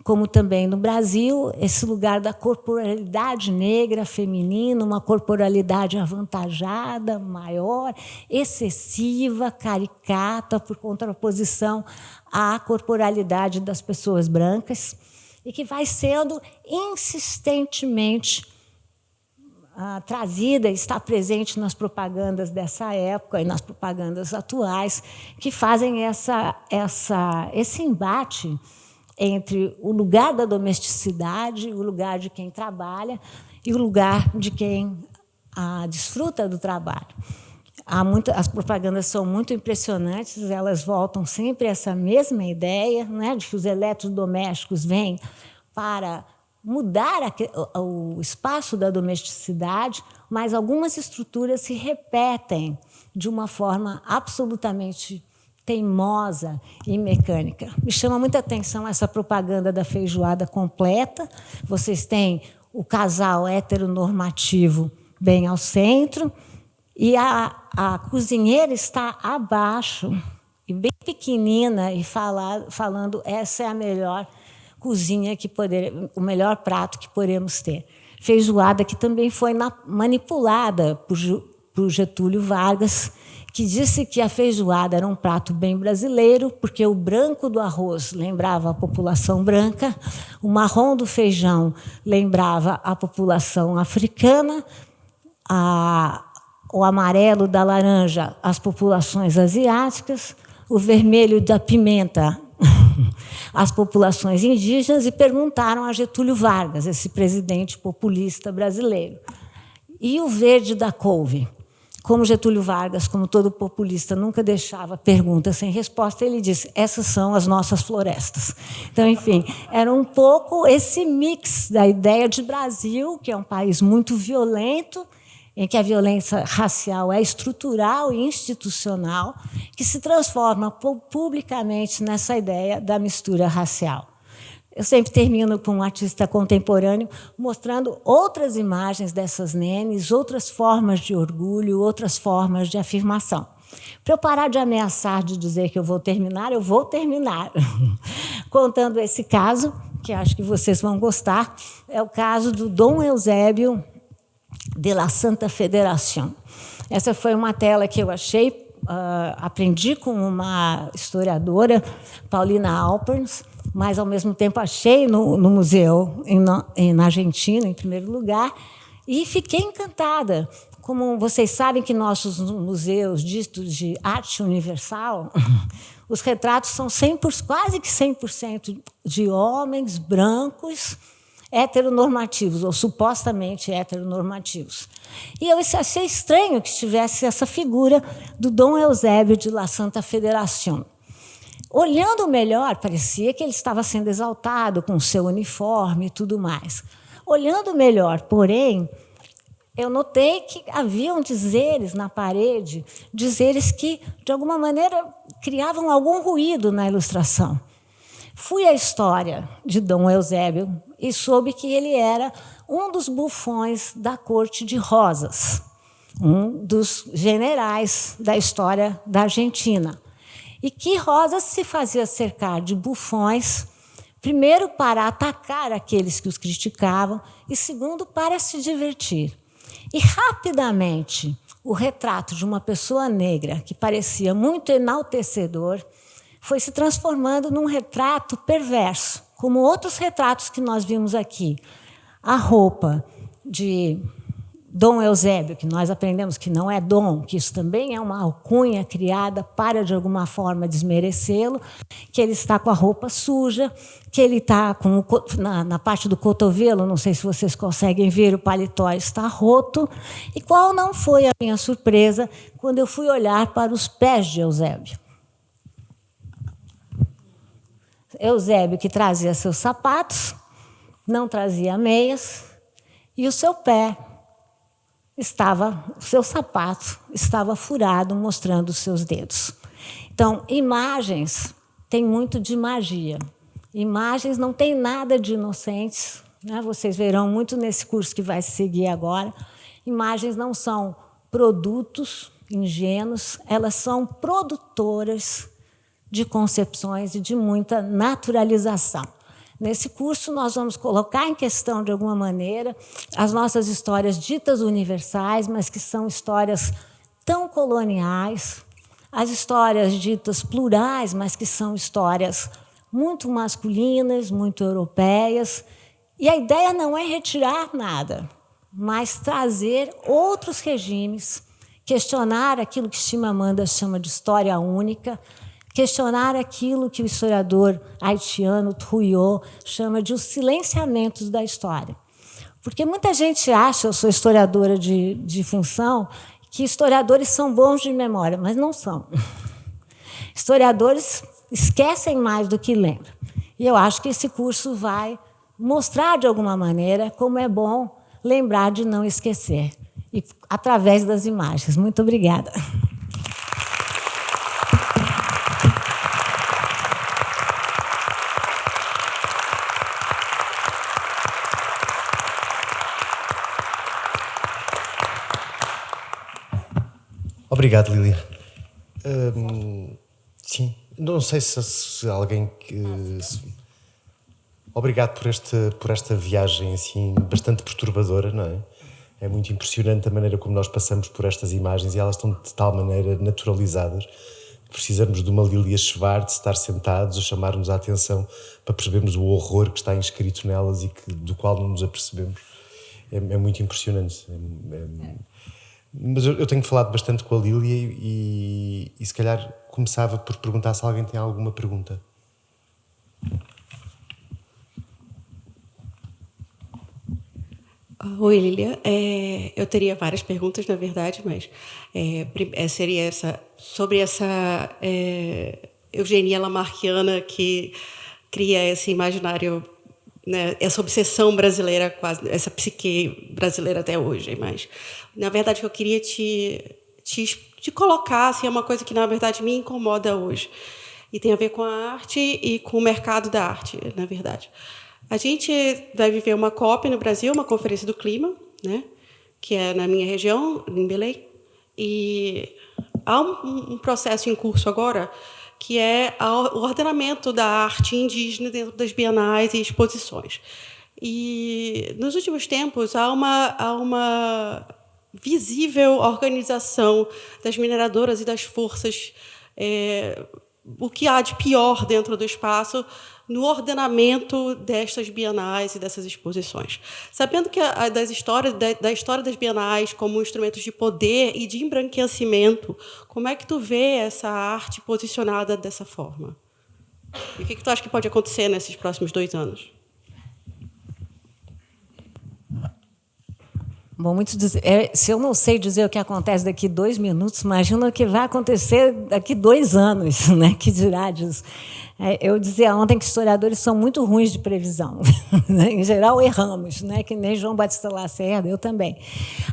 como também no Brasil, esse lugar da corporalidade negra, feminina, uma corporalidade avantajada, maior, excessiva, caricata, por contraposição à corporalidade das pessoas brancas, e que vai sendo insistentemente trazida, está presente nas propagandas dessa época e nas propagandas atuais, que fazem esse embate entre o lugar da domesticidade, o lugar de quem trabalha e o lugar de quem desfruta do trabalho. As propagandas são muito impressionantes, elas voltam sempre a essa mesma ideia, né, de que os eletrodomésticos vêm para mudar o espaço da domesticidade, mas algumas estruturas se repetem de uma forma absolutamente teimosa e mecânica. Me chama muita atenção essa propaganda da feijoada completa. Vocês têm o casal heteronormativo bem ao centro, e a cozinheira está abaixo, e bem pequenina, e falando essa é a melhor cozinha o melhor prato que podemos ter. Feijoada que também foi manipulada por Getúlio Vargas, que disse que a feijoada era um prato bem brasileiro, porque o branco do arroz lembrava a população branca, o marrom do feijão lembrava a população africana, o amarelo da laranja, as populações asiáticas, o vermelho da pimenta, as populações indígenas, e perguntaram a Getúlio Vargas, esse presidente populista brasileiro. E o verde da couve? Como Getúlio Vargas, como todo populista, nunca deixava perguntas sem resposta, ele disse: essas são as nossas florestas. Então, enfim, era um pouco esse mix da ideia de Brasil, que é um país muito violento, em que a violência racial é estrutural e institucional, que se transforma publicamente nessa ideia da mistura racial. Eu sempre termino com um artista contemporâneo mostrando outras imagens dessas nenes, outras formas de orgulho, outras formas de afirmação. Para eu parar de ameaçar, de dizer que eu vou terminar contando esse caso, que acho que vocês vão gostar. É o caso do Dom Eusébio de la Santa Federación. Essa foi uma tela que eu achei, aprendi com uma historiadora, Paulina Alperns, mas, ao mesmo tempo, achei no museu na Argentina, em primeiro lugar, e fiquei encantada. Como vocês sabem que nossos museus ditos de arte universal, os retratos são quase que 100% de homens brancos, heteronormativos, ou supostamente heteronormativos. E eu achei estranho que tivesse essa figura do Dom Eusébio de la Santa Federación. Olhando melhor, parecia que ele estava sendo exaltado com o seu uniforme e tudo mais. Olhando melhor, porém, eu notei que haviam dizeres na parede, dizeres que, de alguma maneira, criavam algum ruído na ilustração. Fui à história de Dom Eusébio e soube que ele era um dos bufões da corte de Rosas, um dos generais da história da Argentina. E que Rosas se fazia cercar de bufões, primeiro para atacar aqueles que os criticavam e, segundo, para se divertir. E, rapidamente, o retrato de uma pessoa negra, que parecia muito enaltecedor, foi se transformando num retrato perverso, como outros retratos que nós vimos aqui. A roupa de Dom Eusébio, que nós aprendemos que não é Dom, que isso também é uma alcunha criada para, de alguma forma, desmerecê-lo, que ele está com a roupa suja, que ele está na parte do cotovelo, não sei se vocês conseguem ver, o paletó está roto. E qual não foi a minha surpresa quando eu fui olhar para os pés de Eusébio? Eusébio, que trazia seus sapatos, não trazia meias, e o seu sapato estava furado, mostrando os seus dedos. Então, imagens têm muito de magia. Imagens não têm nada de inocentes, né? Vocês verão muito nesse curso que vai seguir agora. Imagens não são produtos ingênuos, elas são produtoras de concepções e de muita naturalização. Nesse curso, nós vamos colocar em questão, de alguma maneira, as nossas histórias ditas universais, mas que são histórias tão coloniais, as histórias ditas plurais, mas que são histórias muito masculinas, muito europeias. E a ideia não é retirar nada, mas trazer outros regimes, questionar aquilo que Chimamanda chama de história única, questionar aquilo que o historiador haitiano Trouillot chama de os silenciamentos da história. Porque muita gente acha, eu sou historiadora de função, que historiadores são bons de memória, mas não são. Historiadores esquecem mais do que lembram. E eu acho que esse curso vai mostrar, de alguma maneira, como é bom lembrar de não esquecer, e através das imagens. Muito obrigada. Obrigado, Lília. Sim, não sei se alguém que... Obrigado por esta viagem assim bastante perturbadora, não é? É muito impressionante a maneira como nós passamos por estas imagens e elas estão de tal maneira naturalizadas que precisamos de uma Lília Schwartz estar sentados a chamar-nos a atenção para percebermos o horror que está inscrito nelas e do qual não nos apercebemos. É muito impressionante. Mas eu tenho falado bastante com a Lília e se calhar começava por perguntar se alguém tem alguma pergunta. Oi, Lília. Eu teria várias perguntas, na verdade, mas seria sobre essa eugenia lamarckiana que cria esse imaginário, né, essa obsessão brasileira, quase essa psique brasileira até hoje. Mas, na verdade, eu queria te colocar assim, é uma coisa que, na verdade, me incomoda hoje. E tem a ver com a arte e com o mercado da arte, na verdade. A gente vai viver uma COP no Brasil, uma Conferência do Clima, né, que é na minha região, em Belém. E há um processo em curso agora que é o ordenamento da arte indígena dentro das bienais e exposições. E, nos últimos tempos, há uma visível organização das mineradoras e das forças, o que há de pior dentro do espaço, no ordenamento destas bienais e dessas exposições. Sabendo que da história das bienais como instrumentos de poder e de embranquecimento, como é que tu vê essa arte posicionada dessa forma? E o que tu acha que pode acontecer nesses próximos 2 anos? Bom, se eu não sei dizer o que acontece daqui 2 minutos, imagina o que vai acontecer daqui 2 anos, né? Que dirá disso. Eu dizia ontem que historiadores são muito ruins de previsão. Né? Em geral, erramos, né? Que nem João Batista Lacerda, eu também.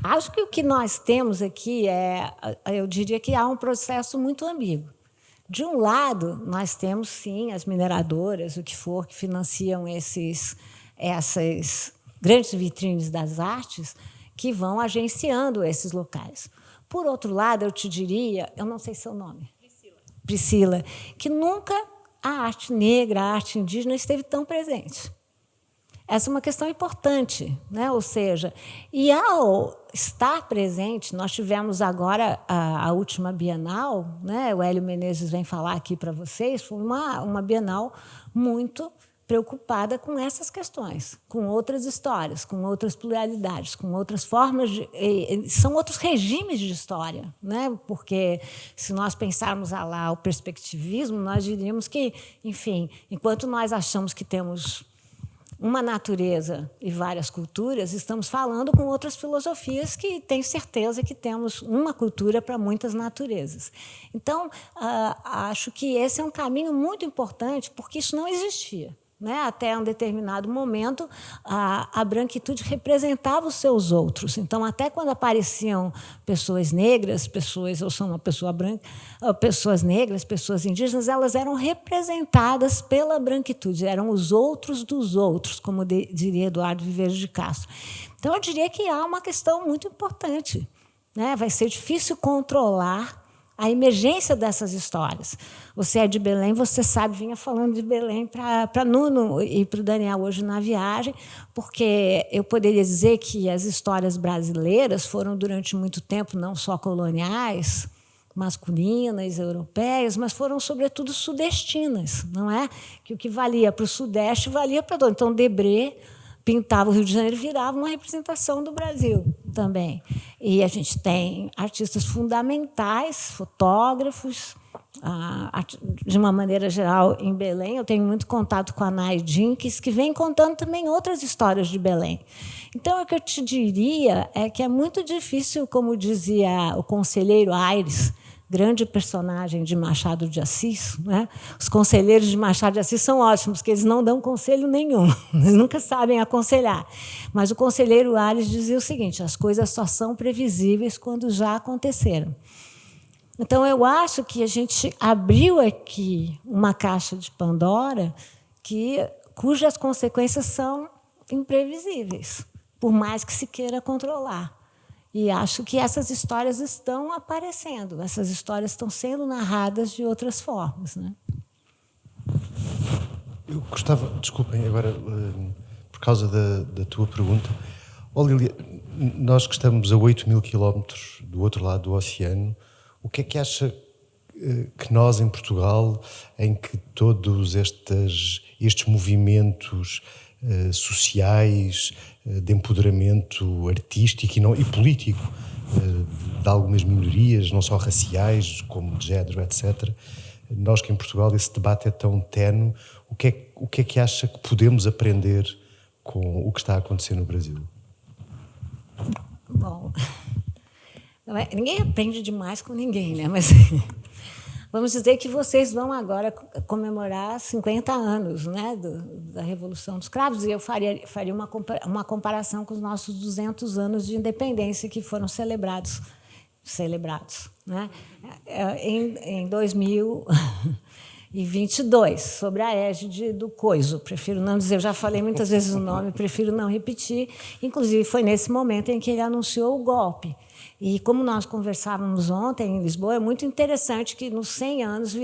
Acho que o que nós temos aqui eu diria que há um processo muito ambíguo. De um lado, nós temos, sim, as mineradoras, o que for, que financiam essas grandes vitrines das artes, que vão agenciando esses locais. Por outro lado, eu te diria, eu não sei seu nome. Priscila, que nunca a arte negra, a arte indígena esteve tão presente. Essa é uma questão importante, né? Ou seja, e ao estar presente, nós tivemos agora a última Bienal, né? O Hélio Menezes vem falar aqui para vocês, foi uma Bienal muito preocupada com essas questões, com outras histórias, com outras pluralidades, com outras formas são outros regimes de história, né? Porque se nós pensarmos lá o perspectivismo, nós diríamos que, enfim, enquanto nós achamos que temos uma natureza e várias culturas, estamos falando com outras filosofias que têm certeza que temos uma cultura para muitas naturezas. Então, acho que esse é um caminho muito importante, porque isso não existia. Né? Até um determinado momento, a branquitude representava os seus outros. Então, até quando apareciam pessoas negras, eu sou uma pessoa branca, pessoas negras, pessoas indígenas, elas eram representadas pela branquitude, eram os outros dos outros, como diria Eduardo Viveiro de Castro. Então, eu diria que há uma questão muito importante. Né? Vai ser difícil controlar a emergência dessas histórias. Você é de Belém, você sabe, vinha falando de Belém para Nuno e para o Daniel hoje na viagem, porque eu poderia dizer que as histórias brasileiras foram, durante muito tempo, não só coloniais, masculinas, europeias, mas foram, sobretudo, sudestinas, não é? Que o que valia para o Sudeste valia para todo. Então, Debré pintava o Rio de Janeiro, virava uma representação do Brasil também. E a gente tem artistas fundamentais, fotógrafos, de uma maneira geral, em Belém. Eu tenho muito contato com a Nay Jenkins, que vem contando também outras histórias de Belém. Então, o que eu te diria é que é muito difícil, como dizia o conselheiro Aires, grande personagem de Machado de Assis, né? Os conselheiros de Machado de Assis são ótimos, porque eles não dão conselho nenhum, eles nunca sabem aconselhar. Mas o conselheiro Aires dizia o seguinte: as coisas só são previsíveis quando já aconteceram. Então, eu acho que a gente abriu aqui uma caixa de Pandora cujas consequências são imprevisíveis, por mais que se queira controlar. E acho que essas histórias estão aparecendo, essas histórias estão sendo narradas de outras formas, né? Eu gostava, desculpem, agora, por causa da tua pergunta. Lília, nós que estamos a 8.000 quilómetros do outro lado do oceano, o que é que acha que nós, em Portugal, em que todos estes movimentos sociais, de empoderamento artístico e político de algumas minorias, não só raciais, como de género, etc., nós que em Portugal esse debate é tão ténue, o que é que acha que podemos aprender com o que está a acontecer no Brasil? Bom, ninguém aprende demais com ninguém, né? Mas vamos dizer que vocês vão agora comemorar 50 anos, né, da Revolução dos Cravos, e eu faria uma comparação com os nossos 200 anos de independência que foram celebrados, né, em 2022, sobre a égide do Coiso. Prefiro não dizer, eu já falei muitas vezes o nome, prefiro não repetir. Inclusive, foi nesse momento em que ele anunciou o golpe. E, como nós conversávamos ontem em Lisboa, é muito interessante que, nos 100 anos,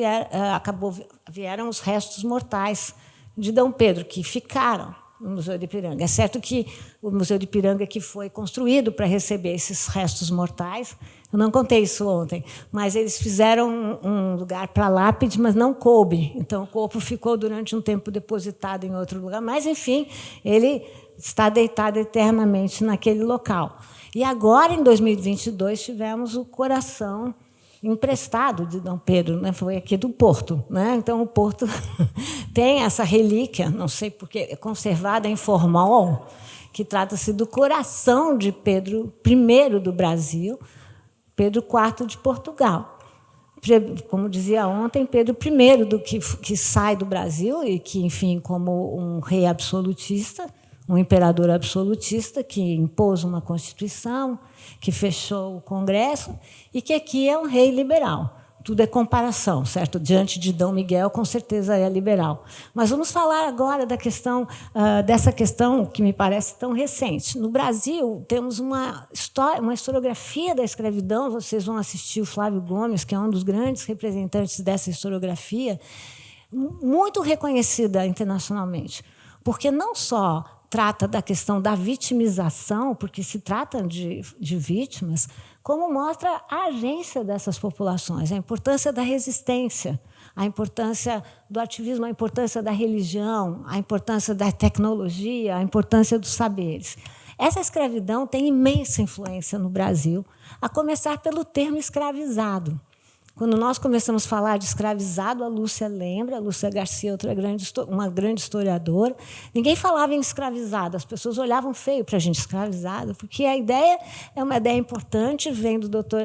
vieram os restos mortais de D. Pedro, que ficaram no Museu de Ipiranga. É certo que o Museu de Ipiranga que foi construído para receber esses restos mortais, eu não contei isso ontem, mas eles fizeram um lugar para lápide, mas não coube. Então, o corpo ficou durante um tempo depositado em outro lugar. Mas, enfim, ele está deitado eternamente naquele local. E agora, em 2022, tivemos o coração emprestado de D. Pedro, né? Foi aqui do Porto, né? Então, o Porto tem essa relíquia, não sei porque, é conservada em formol, que trata-se do coração de Pedro I do Brasil, Pedro IV de Portugal. Como dizia ontem, Pedro I, que sai do Brasil e que, enfim, como um rei absolutista, um imperador absolutista que impôs uma Constituição, que fechou o Congresso e que aqui é um rei liberal. Tudo é comparação, certo? Diante de Dom Miguel, com certeza é liberal. Mas vamos falar agora dessa questão que me parece tão recente. No Brasil, temos uma historiografia da escravidão. Vocês vão assistir o Flávio Gomes, que é um dos grandes representantes dessa historiografia, muito reconhecida internacionalmente, porque não só trata da questão da vitimização, porque se trata de vítimas, como mostra a agência dessas populações, a importância da resistência, a importância do ativismo, a importância da religião, a importância da tecnologia, a importância dos saberes. Essa escravidão tem imensa influência no Brasil, a começar pelo termo escravizado. Quando nós começamos a falar de escravizado, a Lúcia lembra, a Lúcia Garcia, uma grande historiadora, ninguém falava em escravizado, as pessoas olhavam feio para a gente escravizada, porque a ideia é uma ideia importante, vem do doutor,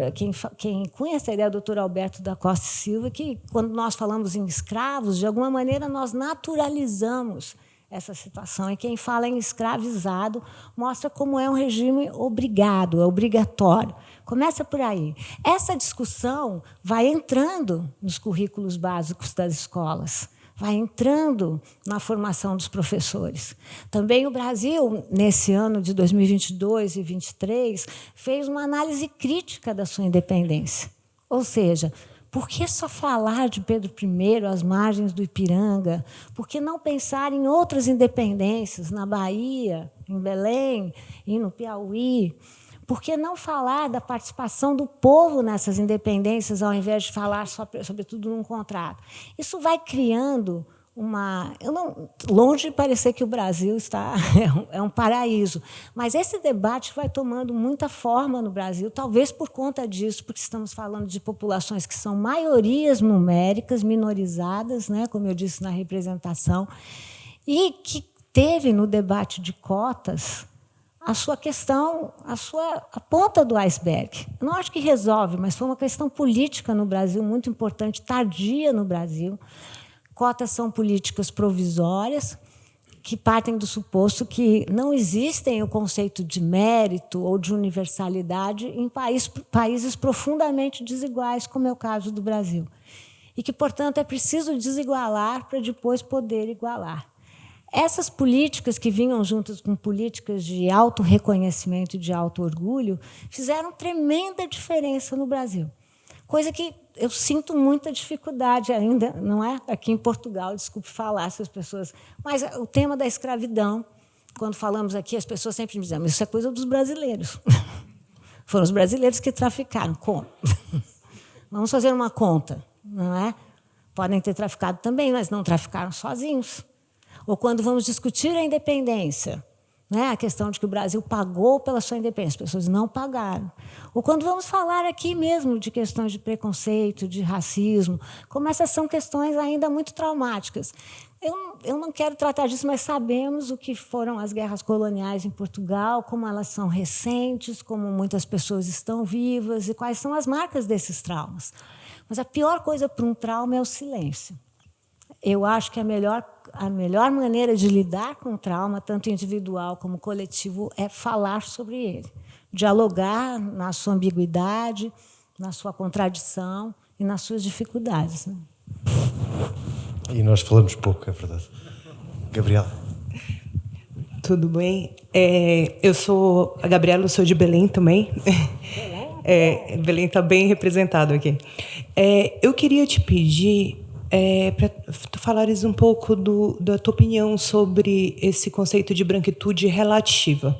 quem cunha essa ideia é o doutor Alberto da Costa e Silva, que, quando nós falamos em escravos, de alguma maneira nós naturalizamos essa situação. E quem fala em escravizado mostra como é um regime obrigado, é obrigatório. Começa por aí. Essa discussão vai entrando nos currículos básicos das escolas, vai entrando na formação dos professores. Também o Brasil, nesse ano de 2022 e 2023, fez uma análise crítica da sua independência. Ou seja, por que só falar de Pedro I às margens do Ipiranga? Por que não pensar em outras independências, na Bahia, em Belém e no Piauí? Por que não falar da participação do povo nessas independências, ao invés de falar, sobretudo, num contrato? Isso vai criando longe de parecer que o Brasil é um paraíso, mas esse debate vai tomando muita forma no Brasil, talvez por conta disso, porque estamos falando de populações que são maiorias numéricas, minorizadas, né, como eu disse na representação, e que teve no debate de cotas a sua questão, a ponta do iceberg. Eu não acho que resolve, mas foi uma questão política no Brasil muito importante, tardia no Brasil. Cotas são políticas provisórias que partem do suposto que não existem o conceito de mérito ou de universalidade em países profundamente desiguais, como é o caso do Brasil. E que, portanto, é preciso desigualar para depois poder igualar. Essas políticas que vinham juntas com políticas de autorreconhecimento e de auto-orgulho fizeram tremenda diferença no Brasil. Coisa que eu sinto muita dificuldade ainda, não é? Aqui em Portugal, desculpe falar se as pessoas... Mas o tema da escravidão, quando falamos aqui, as pessoas sempre me dizem, mas isso é coisa dos brasileiros. Foram os brasileiros que traficaram. Como? Vamos fazer uma conta, não é? Podem ter traficado também, mas não traficaram sozinhos. Ou quando vamos discutir a independência, né, a questão de que o Brasil pagou pela sua independência, as pessoas não pagaram. Ou quando vamos falar aqui mesmo de questões de preconceito, de racismo, como essas são questões ainda muito traumáticas. Eu não quero tratar disso, mas sabemos o que foram as guerras coloniais em Portugal, como elas são recentes, como muitas pessoas estão vivas e quais são as marcas desses traumas. Mas a pior coisa para um trauma é o silêncio. Eu acho que a melhor maneira de lidar com o trauma, tanto individual como coletivo, é falar sobre ele. Dialogar na sua ambiguidade, na sua contradição e nas suas dificuldades. Né? E nós falamos pouco, é verdade. Gabriela. Tudo bem? Eu sou a Gabriela, eu sou de Belém também. Belém está bem representado aqui. Eu queria te pedir para tu falares um pouco da tua opinião sobre esse conceito de branquitude relativa.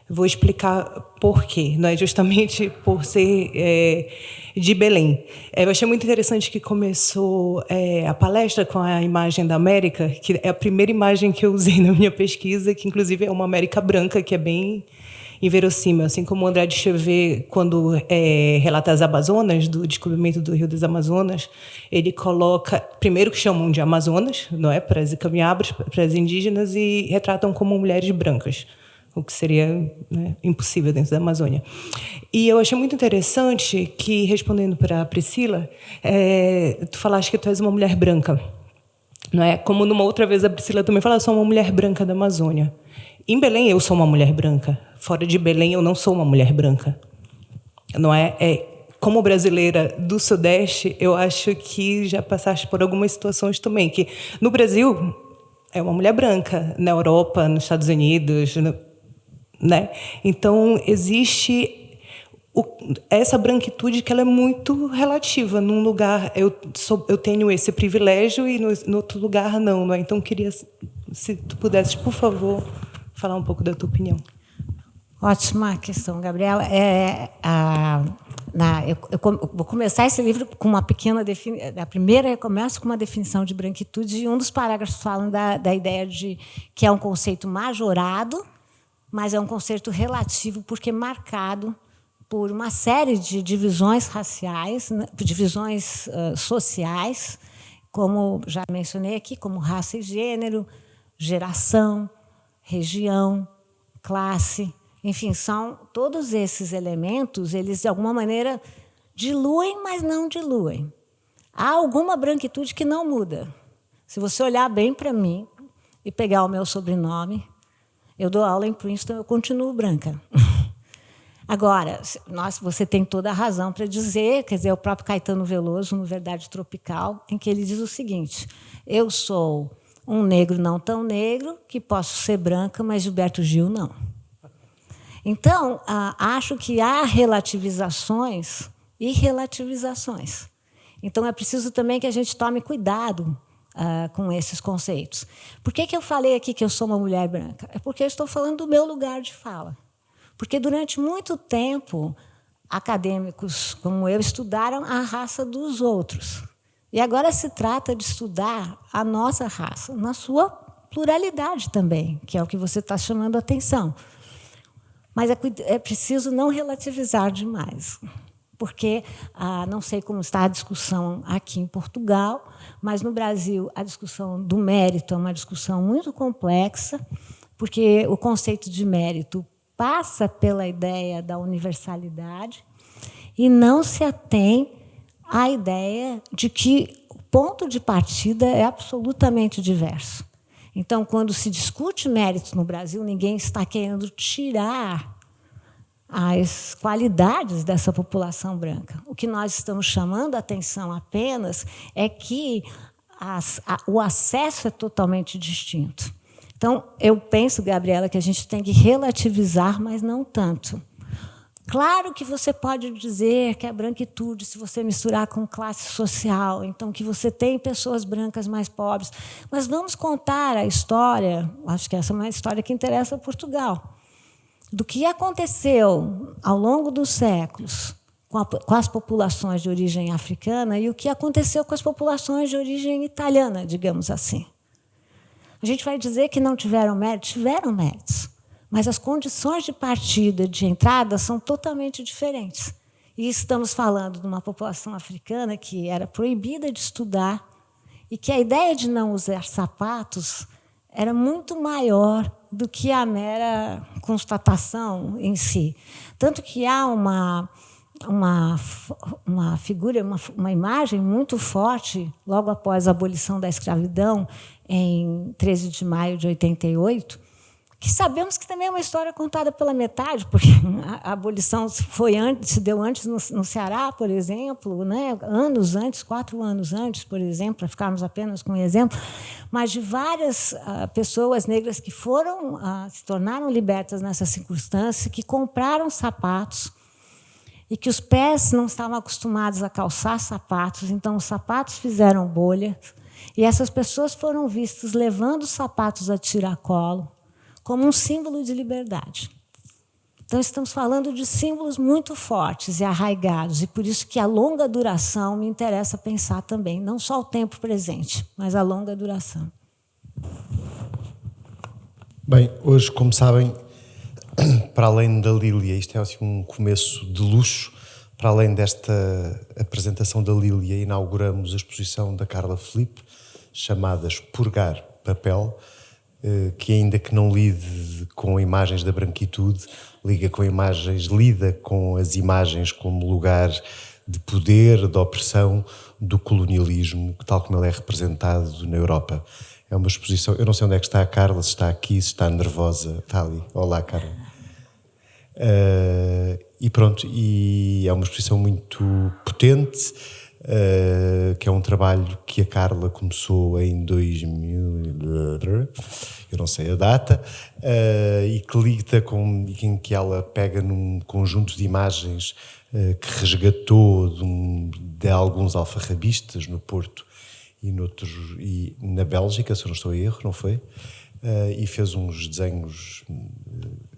Vou explicar por quê. Não é justamente por ser de Belém. Eu achei muito interessante que começou a palestra com a imagem da América, que é a primeira imagem que eu usei na minha pesquisa, que inclusive é uma América branca, que é bem inverossímil. Assim como o André de Chauvet, quando relata as Amazonas, do descobrimento do Rio das Amazonas, ele coloca, primeiro que chamam de Amazonas, não é, para as Icamiabras, para as indígenas, e retratam como mulheres brancas, o que seria, né, impossível dentro da Amazônia. E eu achei muito interessante que, respondendo para a Priscila, tu falaste que tu és uma mulher branca. Não é? Como numa outra vez a Priscila também fala, eu sou uma mulher branca da Amazônia. Em Belém, eu sou uma mulher branca. Fora de Belém, eu não sou uma mulher branca. Não é? Como brasileira do Sudeste, eu acho que já passaste por algumas situações também, que no Brasil é uma mulher branca, na Europa, nos Estados Unidos, né? Então, existe essa branquitude que ela é muito relativa. Num lugar eu tenho esse privilégio e no outro lugar não. Então, queria, se tu pudesses, por favor, falar um pouco da tua opinião. Ótima questão, Gabriela. Eu vou começar esse livro com uma pequena definição. A primeira eu começo com uma definição de branquitude, e um dos parágrafos fala da ideia de que é um conceito majorado, mas é um conceito relativo, porque é marcado por uma série de divisões raciais, divisões sociais, como já mencionei aqui, como raça e gênero, geração, região, classe, enfim, são todos esses elementos, eles de alguma maneira diluem, mas não diluem. Há alguma branquitude que não muda. Se você olhar bem para mim e pegar o meu sobrenome, eu dou aula em Princeton, eu continuo branca. Agora, você tem toda a razão para dizer, quer dizer, o próprio Caetano Veloso, no Verdade Tropical, em que ele diz o seguinte: eu sou um negro não tão negro, que posso ser branca, mas Gilberto Gil não. Então, acho que há relativizações e relativizações. Então, é preciso também que a gente tome cuidado com esses conceitos. Por que eu falei aqui que eu sou uma mulher branca? É porque eu estou falando do meu lugar de fala. Porque, durante muito tempo, acadêmicos como eu estudaram a raça dos outros. E agora se trata de estudar a nossa raça, na sua pluralidade também, que é o que você está chamando a atenção. Mas é preciso não relativizar demais, porque não sei como está a discussão aqui em Portugal, mas no Brasil a discussão do mérito é uma discussão muito complexa, porque o conceito de mérito passa pela ideia da universalidade e não se atém à ideia de que o ponto de partida é absolutamente diverso. Então, quando se discute mérito no Brasil, ninguém está querendo tirar as qualidades dessa população branca. O que nós estamos chamando a atenção apenas é que o acesso é totalmente distinto. Então, eu penso, Gabriela, que a gente tem que relativizar, mas não tanto. Claro que você pode dizer que é branquitude se você misturar com classe social, então que você tem pessoas brancas mais pobres, mas vamos contar a história, acho que essa é uma história que interessa a Portugal, do que aconteceu ao longo dos séculos com as populações de origem africana e o que aconteceu com as populações de origem italiana, digamos assim. A gente vai dizer que não tiveram méritos? Tiveram méritos. Mas as condições de partida, de entrada, são totalmente diferentes. E estamos falando de uma população africana que era proibida de estudar e que a ideia de não usar sapatos era muito maior do que a mera constatação em si. Tanto que há uma figura, uma imagem muito forte, logo após a abolição da escravidão, em 13 de maio de 88, que sabemos que também é uma história contada pela metade, porque a abolição se deu antes no Ceará, por exemplo, né? Anos antes, 4 anos antes, por exemplo, para ficarmos apenas com um exemplo, mas de várias pessoas negras que se tornaram libertas nessa circunstância, que compraram sapatos e que os pés não estavam acostumados a calçar sapatos, então os sapatos fizeram bolha, e essas pessoas foram vistas levando os sapatos a tiracolo, como um símbolo de liberdade. Então, estamos falando de símbolos muito fortes e arraigados, e por isso que a longa duração me interessa pensar também, não só o tempo presente, mas a longa duração. Bem, hoje, como sabem, para além da Lília, isto é assim, um começo de luxo, para além desta apresentação da Lília, inauguramos a exposição da Carla Felipe, chamada Expurgar Papel, que ainda que não lide com imagens da branquitude, lida com as imagens como lugar de poder, de opressão, do colonialismo, tal como ele é representado na Europa. É uma exposição, eu não sei onde é que está a Carla, se está aqui, se está nervosa, está ali. Olá, Carla. E pronto, e é uma exposição muito potente, que é um trabalho que a Carla começou em 2000, eu não sei a data, e que lida em que ela pega num conjunto de imagens que resgatou de alguns alfarrabistas no Porto e na Bélgica, se eu não estou a erro, não foi? E fez uns desenhos,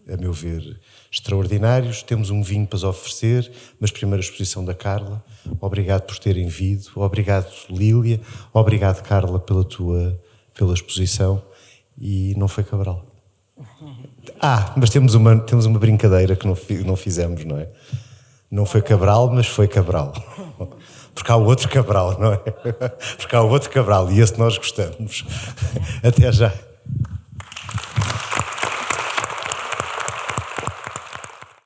a meu ver, extraordinários. Temos um vinho para oferecer, mas primeiro a exposição da Carla. Obrigado por terem vindo. Obrigado, Lília. Obrigado, Carla, pela exposição. E não foi Cabral. Mas temos uma brincadeira que não fizemos, não é? Não foi Cabral, mas foi Cabral. Porque há o outro Cabral, não é? Porque há o outro Cabral e esse nós gostamos. Até já.